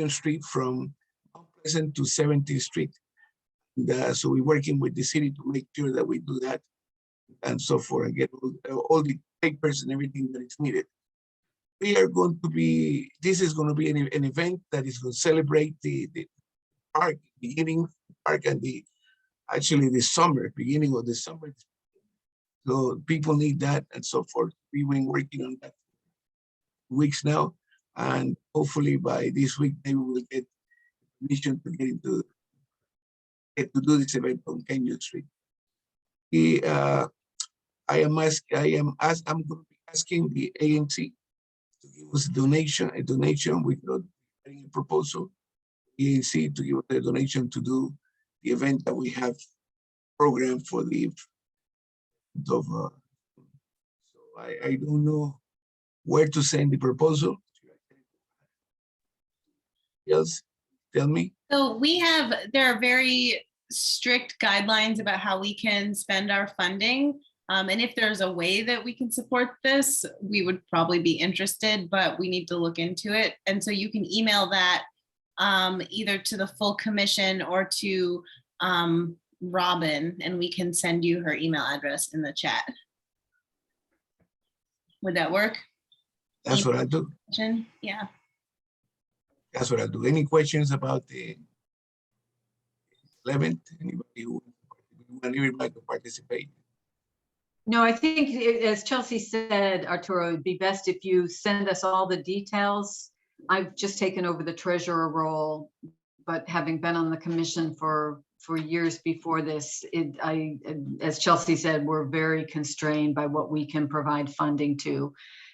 Street from Mount Pleasant to 17th Street. And, so we're working with the city to make sure that we do that and so forth, and get all the papers and everything that is needed. We are going to be, this is going to be an event that is going to celebrate the park, beginning park and actually the summer, beginning of the summer. So people need that and so forth. We've been working on that for weeks now, and hopefully by this week, maybe we'll get permission to get to do this event on Kenyon Street. I'm going to be asking the ANC to give us a donation. We got a proposal, ANC to give us a donation to do the event that we have programmed for the of. So I don't know where to send the proposal. Yes, tell me. So there are very strict guidelines about how we can spend our funding. And if there's a way that we can support this, we would probably be interested, but we need to look into it. And so you can email that either to the full commission or to Robin, and we can send you her email address in the chat. Would that work? That's what I do. Yeah. That's what I do. Any questions about the 11th? Anybody who want everybody to participate? No, I think as Chelsea said, Arturo, it'd be best if you send us all the details. I've just taken over the treasurer role, but having been on the commission for years before this, as Chelsea said, we're very constrained by what we can provide funding to.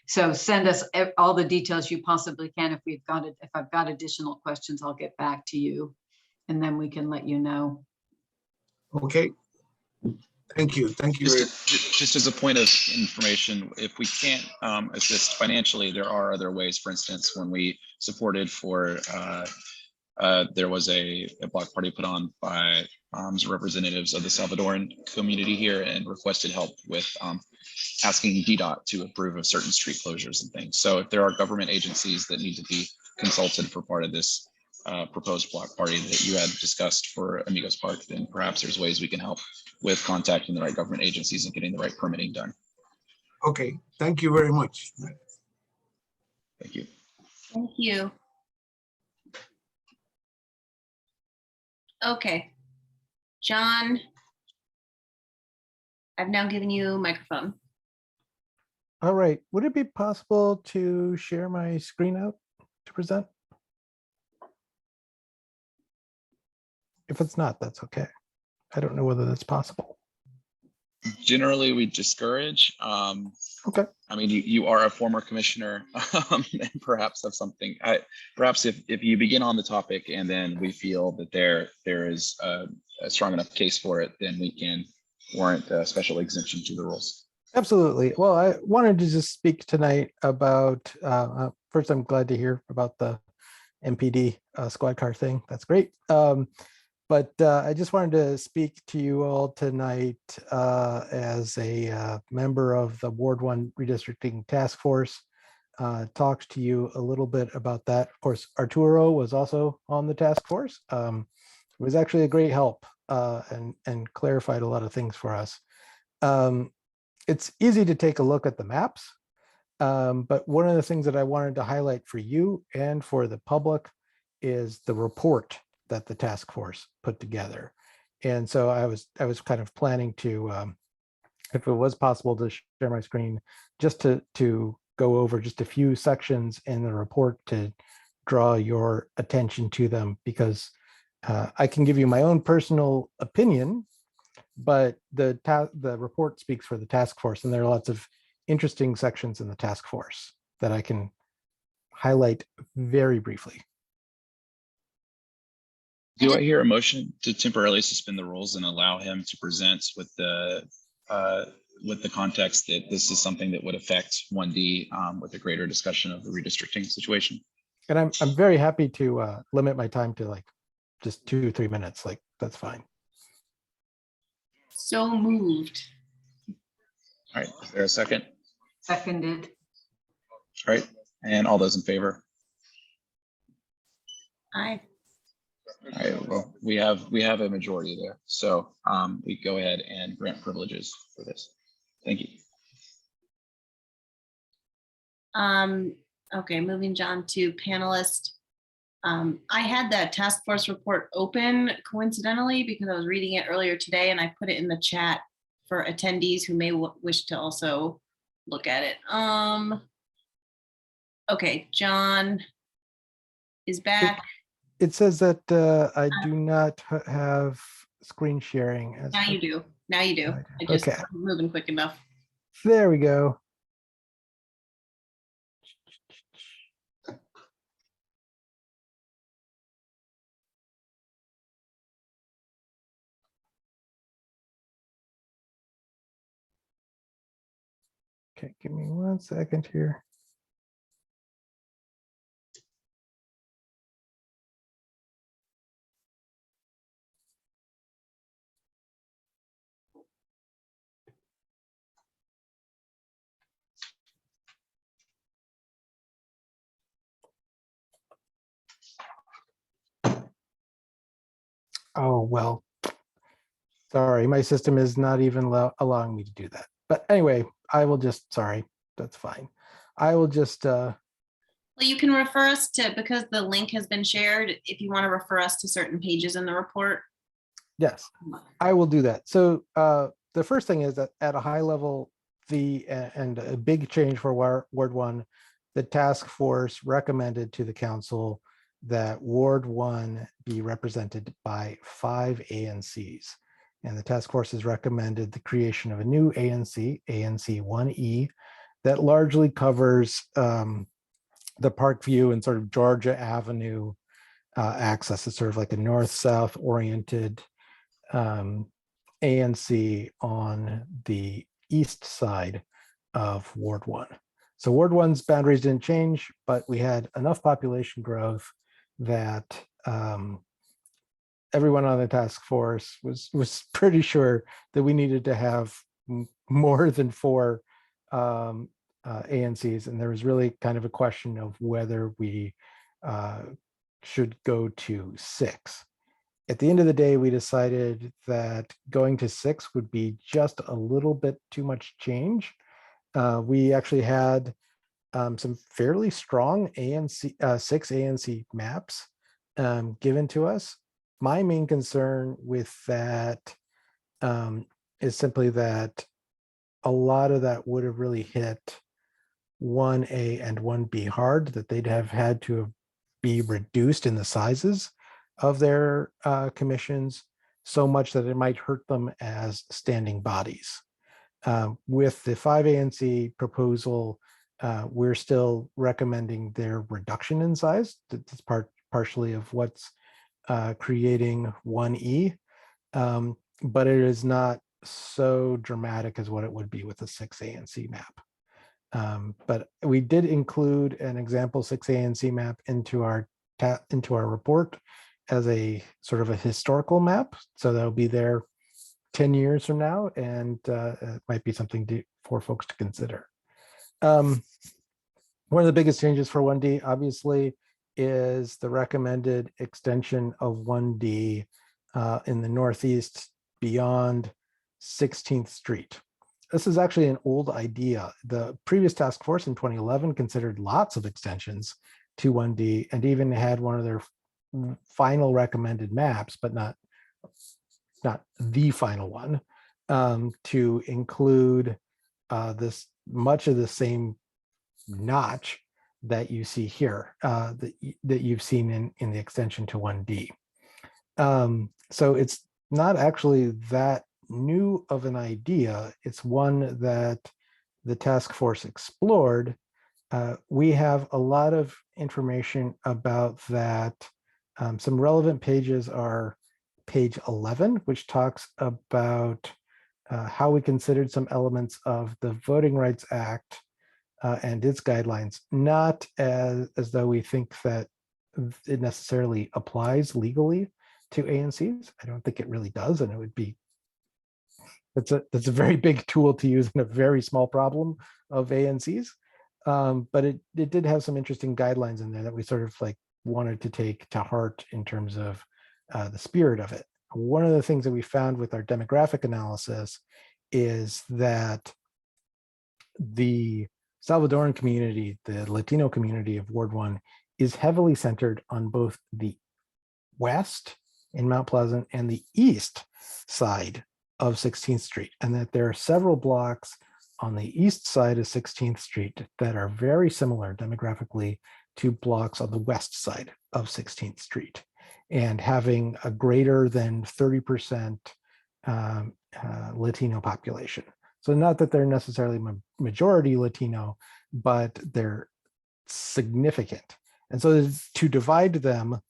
So send us all the details you possibly can. If I've got additional questions, I'll get back to you, and then we can let you know. Okay. Thank you. Thank you. Just as a point of information, if we can't assist financially, there are other ways. For instance, when we supported for, there was a block party put on by representatives of the Salvadoran community here and requested help with asking DDOT to approve of certain street closures and things. So if there are government agencies that need to be consulted for part of this proposed block party that you had discussed for Amigos Park, then perhaps there's ways we can help with contacting the right government agencies and getting the right permitting done. Okay, thank you very much. Thank you. Thank you. Okay, John, I've now given you a microphone. All right, would it be possible to share my screen out to present? If it's not, that's okay. I don't know whether that's possible. Generally, we discourage. Okay. I mean, you are a former commissioner, and perhaps have something. Perhaps if you begin on the topic and then we feel that there is a strong enough case for it, then we can warrant a special exemption to the rules. Absolutely. Well, I wanted to just speak tonight about, first, I'm glad to hear about the MPD squad car thing. That's great. But I just wanted to speak to you all tonight as a member of the Ward 1 Redistricting Task Force. Talks to you a little bit about that. Of course, Arturo was also on the task force. It was actually a great help and clarified a lot of things for us. It's easy to take a look at the maps, but one of the things that I wanted to highlight for you and for the public is the report that the task force put together. And so I was kind of planning to, if it was possible, to share my screen just to go over just a few sections in the report to draw your attention to them, because I can give you my own personal opinion, but the report speaks for the task force, and there are lots of interesting sections in the task force that I can highlight very briefly. Do I hear a motion to temporarily suspend the rules and allow him to present with the context that this is something that would affect 1D with a greater discussion of the redistricting situation? And I'm very happy to limit my time to like just 2 or 3 minutes. Like, that's fine. So moved. All right, is there a second? Seconded. All right, and all those in favor? Aye. All right, well, we have a majority there, so we go ahead and grant privileges for this. Thank you. Okay, moving John to panelist. I had that task force report open coincidentally because I was reading it earlier today, and I put it in the chat for attendees who may wish to also look at it. Okay, John is back. It says that I do not have screen sharing. Now you do. Now you do. I just Okay. wasn't moving quick enough. There we go. Okay, give me 1 second here. Oh, well, sorry, my system is not even allowing me to do that. But anyway, I will just, sorry, that's fine. I will just, Well, you can refer us to, because the link has been shared, if you want to refer us to certain pages in the report. yes, I will do that. So the first thing is that at a high level, and a big change for Ward 1, the task force recommended to the council that Ward 1 be represented by 5 ANCs. And the task force has recommended the creation of a new ANC, ANC 1E, that largely covers the Parkview and sort of Georgia Avenue access. It's sort of like a north-south oriented ANC on the east side of Ward 1. So Ward 1's boundaries didn't change, but we had enough population growth that everyone on the task force was pretty sure that we needed to have more than 4 ANCs, and there was really kind of a question of whether we should go to 6. At the end of the day, we decided that going to 6 would be just a little bit too much change. We actually had some fairly strong ANC, 6 ANC maps given to us. My main concern with that is simply that a lot of that would have really hit 1A and 1B hard, that they'd have had to be reduced in the sizes of their commissions so much that it might hurt them as standing bodies. With the 5 ANC proposal, we're still recommending their reduction in size. That's partially of what's creating 1E, but it is not so dramatic as what it would be with a 6 ANC map. But we did include an example 6 ANC map into our report as a sort of a historical map. So that'll be there 10 years from now, and it might be something for folks to consider. One of the biggest changes for 1D, obviously, is the recommended extension of 1D in the Northeast beyond 16th Street. This is actually an old idea. The previous task force in 2011 considered lots of extensions to 1D and even had one of their final recommended maps, but not the final one, to include this much of the same notch that you see here, that you've seen in the extension to 1D. So it's not actually that new of an idea. It's one that the task force explored. We have a lot of information about that. Some relevant pages are page 11, which talks about how we considered some elements of the Voting Rights Act and its guidelines, not as though we think that it necessarily applies legally to ANCs. I don't think it really does, and it would be, that's a very big tool to use in a very small problem of ANCs. But it did have some interesting guidelines in there that we sort of like wanted to take to heart in terms of the spirit of it. One of the things that we found with our demographic analysis is that the Salvadoran community, the Latino community of Ward 1, is heavily centered on both the west in Mount Pleasant and the east side of 16th Street, and that there are several blocks on the east side of 16th Street that are very similar demographically to blocks on the west side of 16th Street, and having a greater than 30% Latino population. So not that they're necessarily majority Latino, but they're significant. And so to divide them,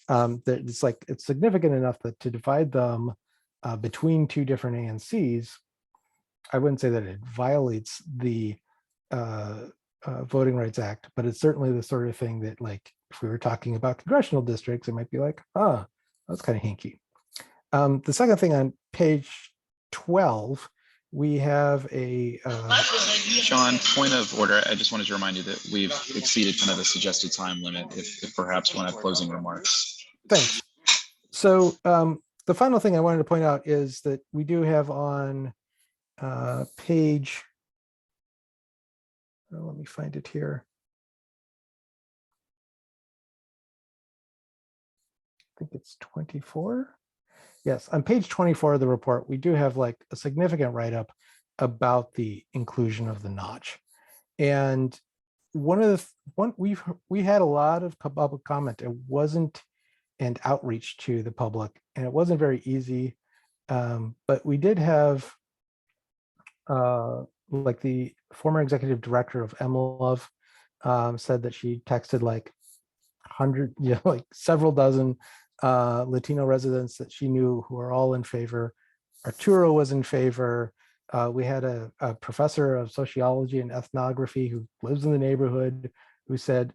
it's significant enough that to divide them between two different ANCs, I wouldn't say that it violates the Voting Rights Act, but it's certainly the sort of thing that, like, if we were talking about congressional districts, it might be like, oh, that's kind of hinky. The second thing on page 12, we have a Sean, point of order. I just wanted to remind you that we've exceeded kind of the suggested time limit. If perhaps you want to have closing remarks. Thanks. So the final thing I wanted to point out is that we do have on page, let me find it here. I think it's 24. Yes, on page 24 of the report, we do have like a significant write-up about the inclusion of the notch. And we had a lot of public comment. It wasn't an outreach to the public, and it wasn't very easy. But we did have like the former executive director of MLove said that she texted like 100, like several dozen Latino residents that she knew who are all in favor. Arturo was in favor. We had a professor of sociology and ethnography who lives in the neighborhood who said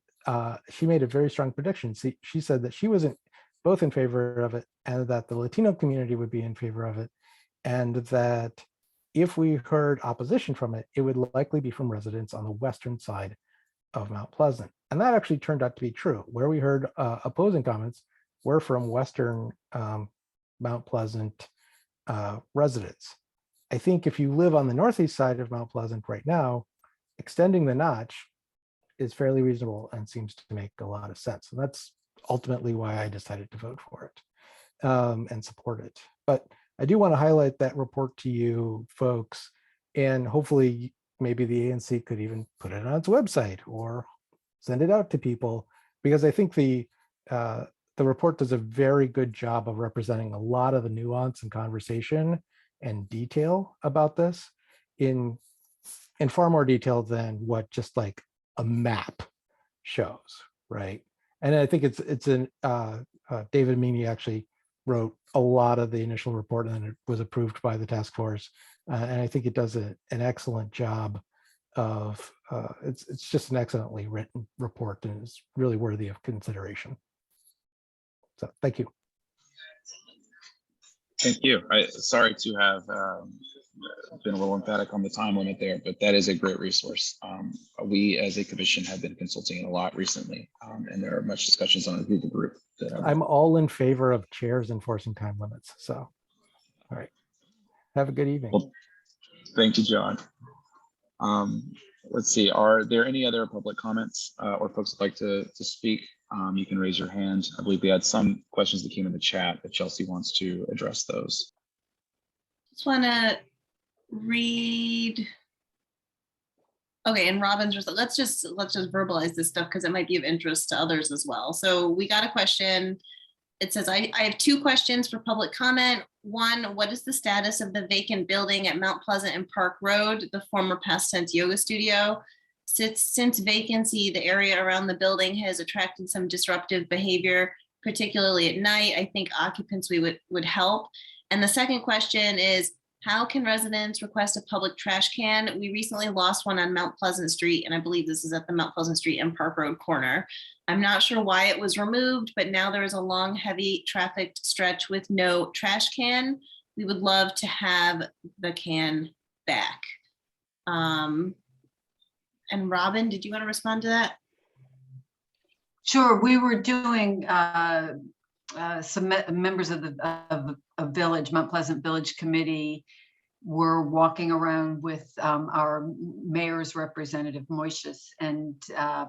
she made a very strong prediction. She said that she wasn't both in favor of it and that the Latino community would be in favor of it, and that if we heard opposition from it, it would likely be from residents on the western side of Mount Pleasant. And that actually turned out to be true. Where we heard opposing comments were from western Mount Pleasant residents. I think if you live on the northeast side of Mount Pleasant right now, extending the notch is fairly reasonable and seems to make a lot of sense. And that's ultimately why I decided to vote for it and support it. But I do want to highlight that report to you folks, and hopefully maybe the ANC could even put it on its website or send it out to people, because I think the report does a very good job of representing a lot of the nuance and conversation and detail about this. in far more detail than what just like a map shows, right? And I think it's an David Meany actually wrote a lot of the initial report, and then it was approved by the task force. And I think it does an excellent job of it's just an excellently written report, and it's really worthy of consideration. So thank you. Thank you. Sorry to have been a little emphatic on the time limit there, but that is a great resource. We as a commission have been consulting it a lot recently, and there are much discussions on a Google group. I'm all in favor of chairs enforcing time limits. So, all right. Have a good evening. Well, thank you, John. Let's see, are there any other public comments or folks that like to speak? You can raise your hand. I believe we had some questions that came in the chat, but Chelsea wants to address those. Just want to read. Okay, and Robin's, let's just verbalize this stuff because it might be of interest to others as well. So we got a question. It says, I have 2 questions for public comment. 1, what is the status of the vacant building at Mount Pleasant and Park Road, the former past tense yoga studio? Since vacancy, the area around the building has attracted some disruptive behavior, particularly at night. I think occupants would help. And the second question is, how can residents request a public trash can? We recently lost one on Mount Pleasant Street, and I believe this is at the Mount Pleasant Street and Park Road corner. I'm not sure why it was removed, but now there is a long, heavy trafficked stretch with no trash can. We would love to have the can back. And Robin, did you want to respond to that? Sure, we were doing some members of the village, Mount Pleasant Village Committee, were walking around with our mayor's representative, Moishas, and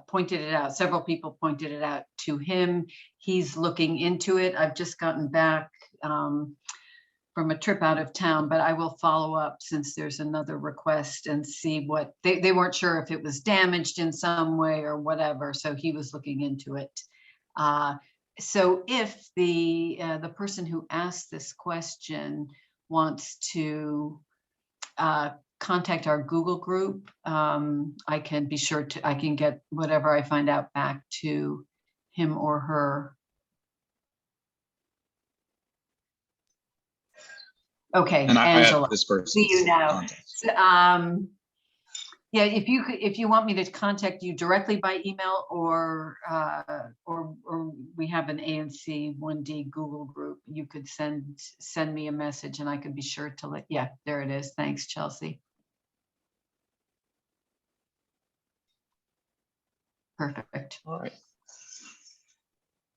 pointed it out. Several people pointed it out to him. He's looking into it. I've just gotten back from a trip out of town, but I will follow up since there's another request and see what, they weren't sure if it was damaged in some way or whatever, so he was looking into it. So if the person who asked this question wants to contact our Google group, I can be sure to, I can get whatever I find out back to him or her. Okay, And I Angela, have this person. see you now. Yeah, if you want me to contact you directly by email, or we have an ANC 1D Google group, you could send me a message and I could be sure to let, yeah, there it is. Thanks, Chelsea. Perfect. All right.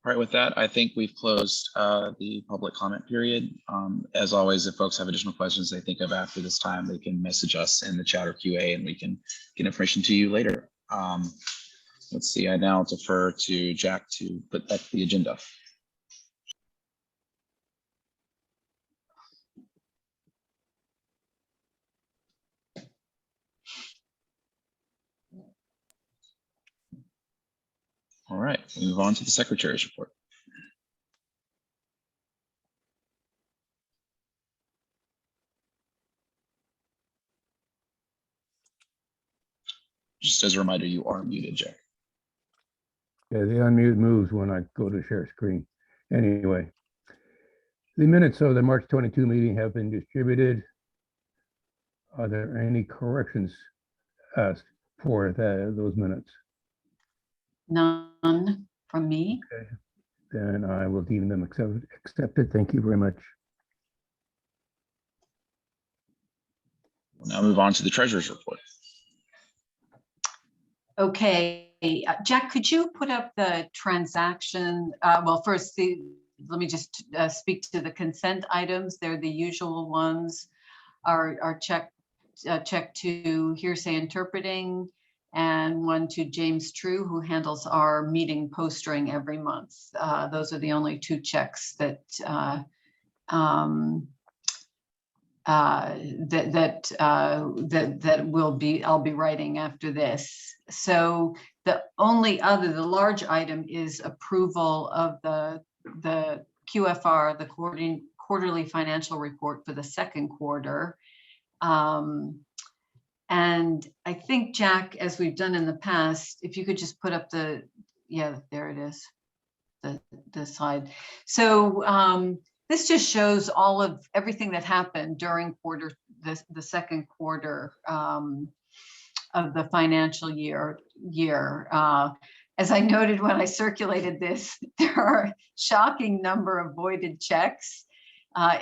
All right, with that, I think we've closed the public comment period. As always, if folks have additional questions they think of after this time, they can message us in the chat or QA and we can get information to you later. Let's see, I now defer to Jack to put up the agenda. All right, we move on to the secretary's report. Just as a reminder, you are muted, Jack. Yeah, the unmute moves when I go to share screen. Anyway, the minutes of the March 22 meeting have been distributed. Are there any corrections asked for those minutes? None from me. Okay. Then I will deem them accepted. Thank you very much. We'll now move on to the treasurer's report. Okay, Jack, could you put up the transaction? Well, first, let me just speak to the consent items. They're the usual ones. Our check to Hearsay Interpreting, and one to James True, who handles our meeting postering every month. Those are the only 2 checks that I'll be writing after this. So the large item is approval of the QFR, the quarterly financial report for the second quarter. And I think, Jack, as we've done in the past, if you could just put up the, yeah, there it is, the slide. So this just shows all of everything that happened during the second quarter of the financial year. As I noted when I circulated this, there are a shocking number of voided checks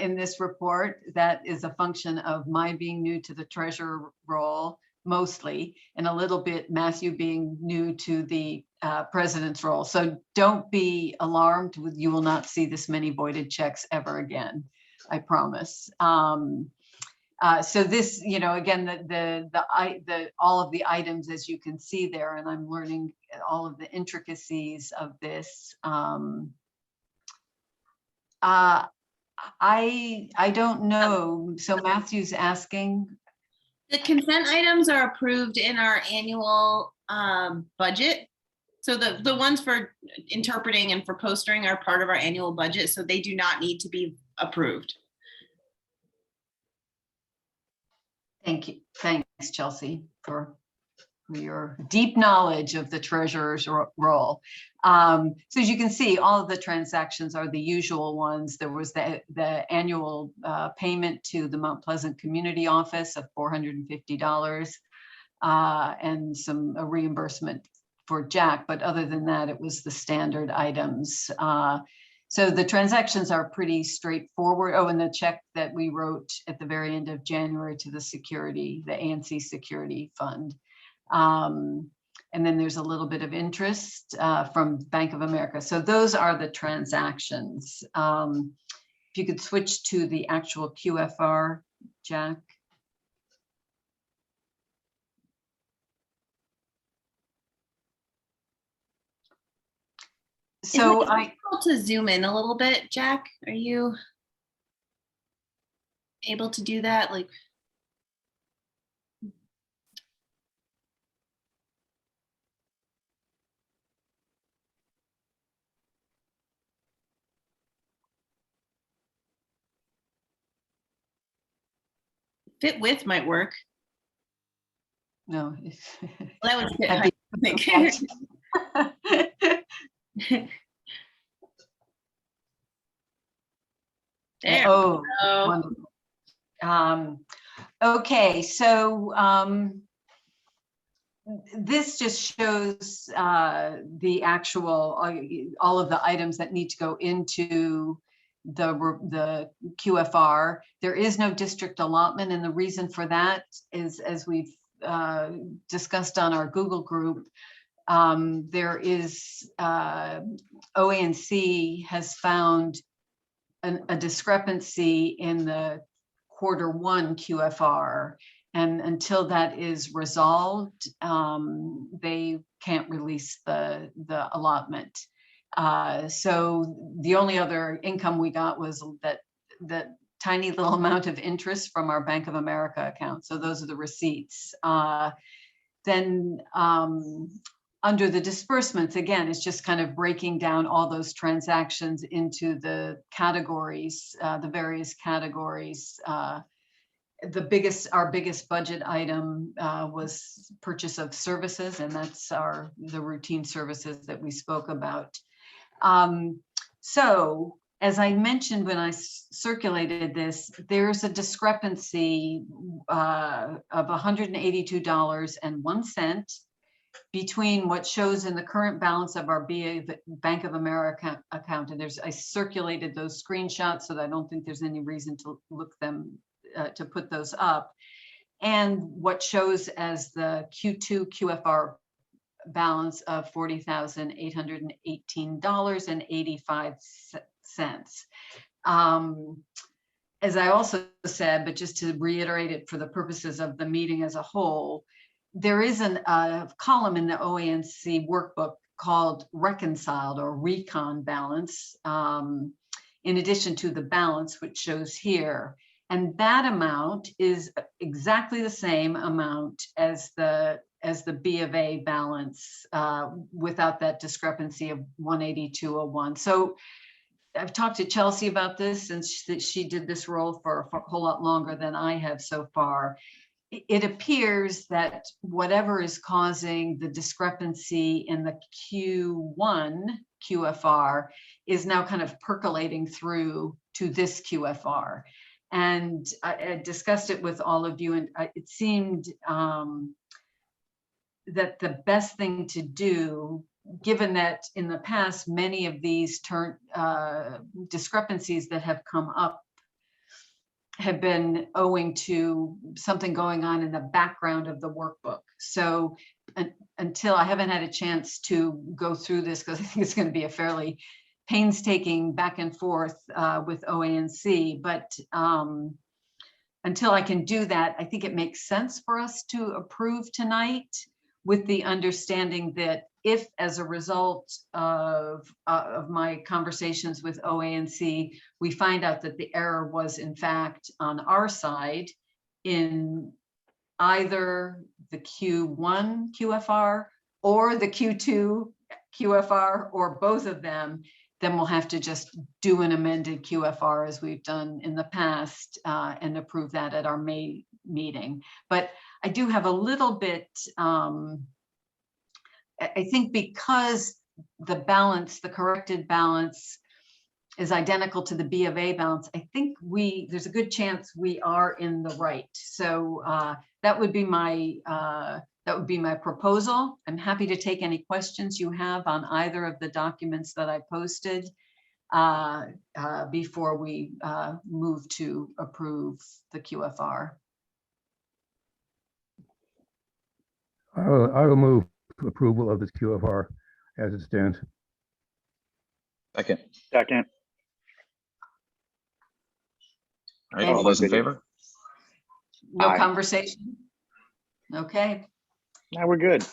in this report. That is a function of my being new to the treasurer role, mostly, and a little bit Matthew being new to the president's role. So don't be alarmed. You will not see this many voided checks ever again, I promise. So this, you know, again, all of the items, as you can see there, and I'm learning all of the intricacies of this. I don't know. So Matthew's asking. The consent items are approved in our annual budget. So the ones for interpreting and for postering are part of our annual budget, so they do not need to be approved. Thank you. Thanks, Chelsea, for your deep knowledge of the treasurer's role. So as you can see, all of the transactions are the usual ones. There was the annual payment to the Mount Pleasant Community Office of $450 and a reimbursement for Jack. But other than that, it was the standard items. So the transactions are pretty straightforward. Oh, and the check that we wrote at the very end of January to the ANC Security Fund. And then there's a little bit of interest from Bank of America. So those are the transactions. If you could switch to the actual QFR, Jack. So I able to zoom in a little bit, Jack. Are you able to do that? Like, fit width might work. No, That would fit height, I think. There. Oh, wonderful. Okay, so this just shows the actual, all of the items that need to go into the QFR. There is no district allotment, and the reason for that is, as we've discussed on our Google group, there is OANC has found a discrepancy in the Q1 QFR, and until that is resolved, they can't release the allotment. So the only other income we got was that tiny little amount of interest from our Bank of America account. So those are the receipts. Then under the disbursements, again, it's just kind of breaking down all those transactions into the categories, the various categories. Our biggest budget item was purchase of services, and that's the routine services that we spoke about. So as I mentioned when I circulated this, there's a discrepancy of $182.01 between what shows in the current balance of our Bank of America account. And I circulated those screenshots, so that I don't think there's any reason to to put those up. And what shows as the Q2 QFR balance of $40,818.85. As I also said, but just to reiterate it for the purposes of the meeting as a whole, there is a column in the OANC workbook called reconciled or recon balance, in addition to the balance, which shows here. And that amount is exactly the same amount as the B of A balance without that discrepancy of 182.01. So I've talked to Chelsea about this, since she did this role for a whole lot longer than I have so far. it appears that whatever is causing the discrepancy in the Q1 QFR is now kind of percolating through to this QFR. And I discussed it with all of you, and it seemed that the best thing to do, given that in the past, many of these discrepancies that have come up have been owing to something going on in the background of the workbook. So until I haven't had a chance to go through this, because I think it's going to be a fairly painstaking back and forth with OANC, but until I can do that, I think it makes sense for us to approve tonight, with the understanding that if, as a result of my conversations with OANC, we find out that the error was in fact on our side in either the Q1 QFR or the Q2 QFR or both of them, then we'll have to just do an amended QFR as we've done in the past and approve that at our May meeting. But I do have a little bit, I think because the balance, the corrected balance is identical to the B of A balance, I think there's a good chance we are in the right. So that would be my proposal. I'm happy to take any questions you have on either of the documents that I posted before we move to approve the QFR. I will move approval of this QFR as it stands. Second. Second. All right, all those in favor? No Aye. conversation? Okay. Now we're good.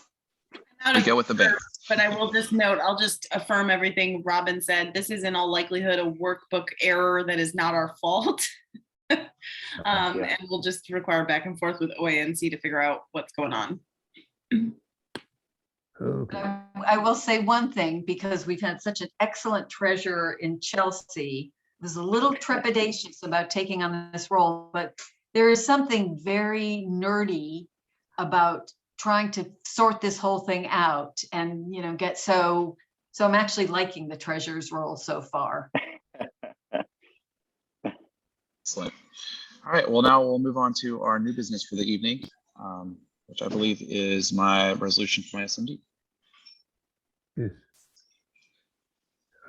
We go with the bank. But I will just note, I'll just affirm everything Robin said. This is in all likelihood a workbook error that is not our fault. And we'll just require back and forth with OANC to figure out what's going on. Okay. I will say one thing, because we've had such an excellent treasurer in Chelsea. There's a little trepidatious about taking on this role, but there is something very nerdy about trying to sort this whole thing out and, you know, so I'm actually liking the treasurer's role so far. Excellent. All right, well, now we'll move on to our new business for the evening, which I believe is my resolution for my SMD. Yes.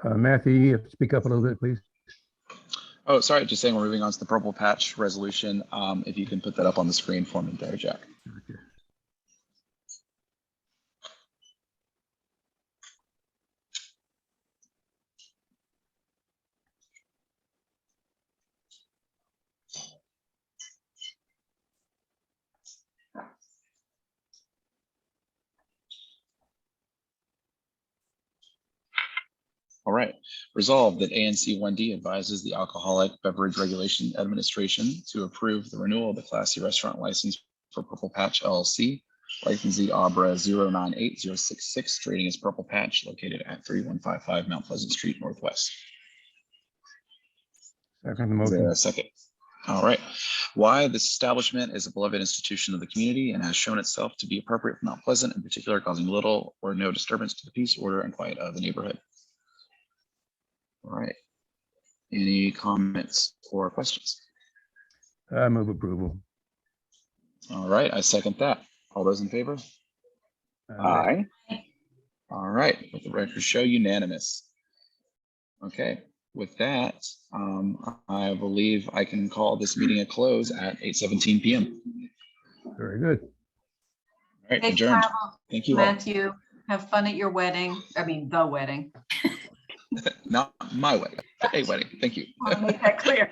Matthew, you have to speak up a little bit, please. Oh, sorry, just saying we're moving on to the purple patch resolution. If you can put that up on the screen for me there, Jack. Okay. All right. Resolved that ANC 1D advises the Alcoholic Beverage Regulation Administration to approve the renewal of the Class C restaurant license for Purple Patch LLC, licensee Abra 098-066, trading as Purple Patch, located at 3155 Mount Pleasant Street Northwest. Second Is there motion. a second? All right. Why this establishment is a beloved institution of the community and has shown itself to be appropriate for Mount Pleasant, in particular, causing little or no disturbance to the peace, order, and quiet of the neighborhood. All right. Any comments or questions? I move approval. All right, I second that. All those in favor? Aye. All right, let the record show unanimous. Okay, with that, I believe I can call this meeting a close at 8:17 p.m. Very good. All right, Safe adjourned. travel, Thank you all. Matthew, have fun at your wedding. I mean, the wedding. Not my wedding, but a wedding. Thank you. I'll make that clear.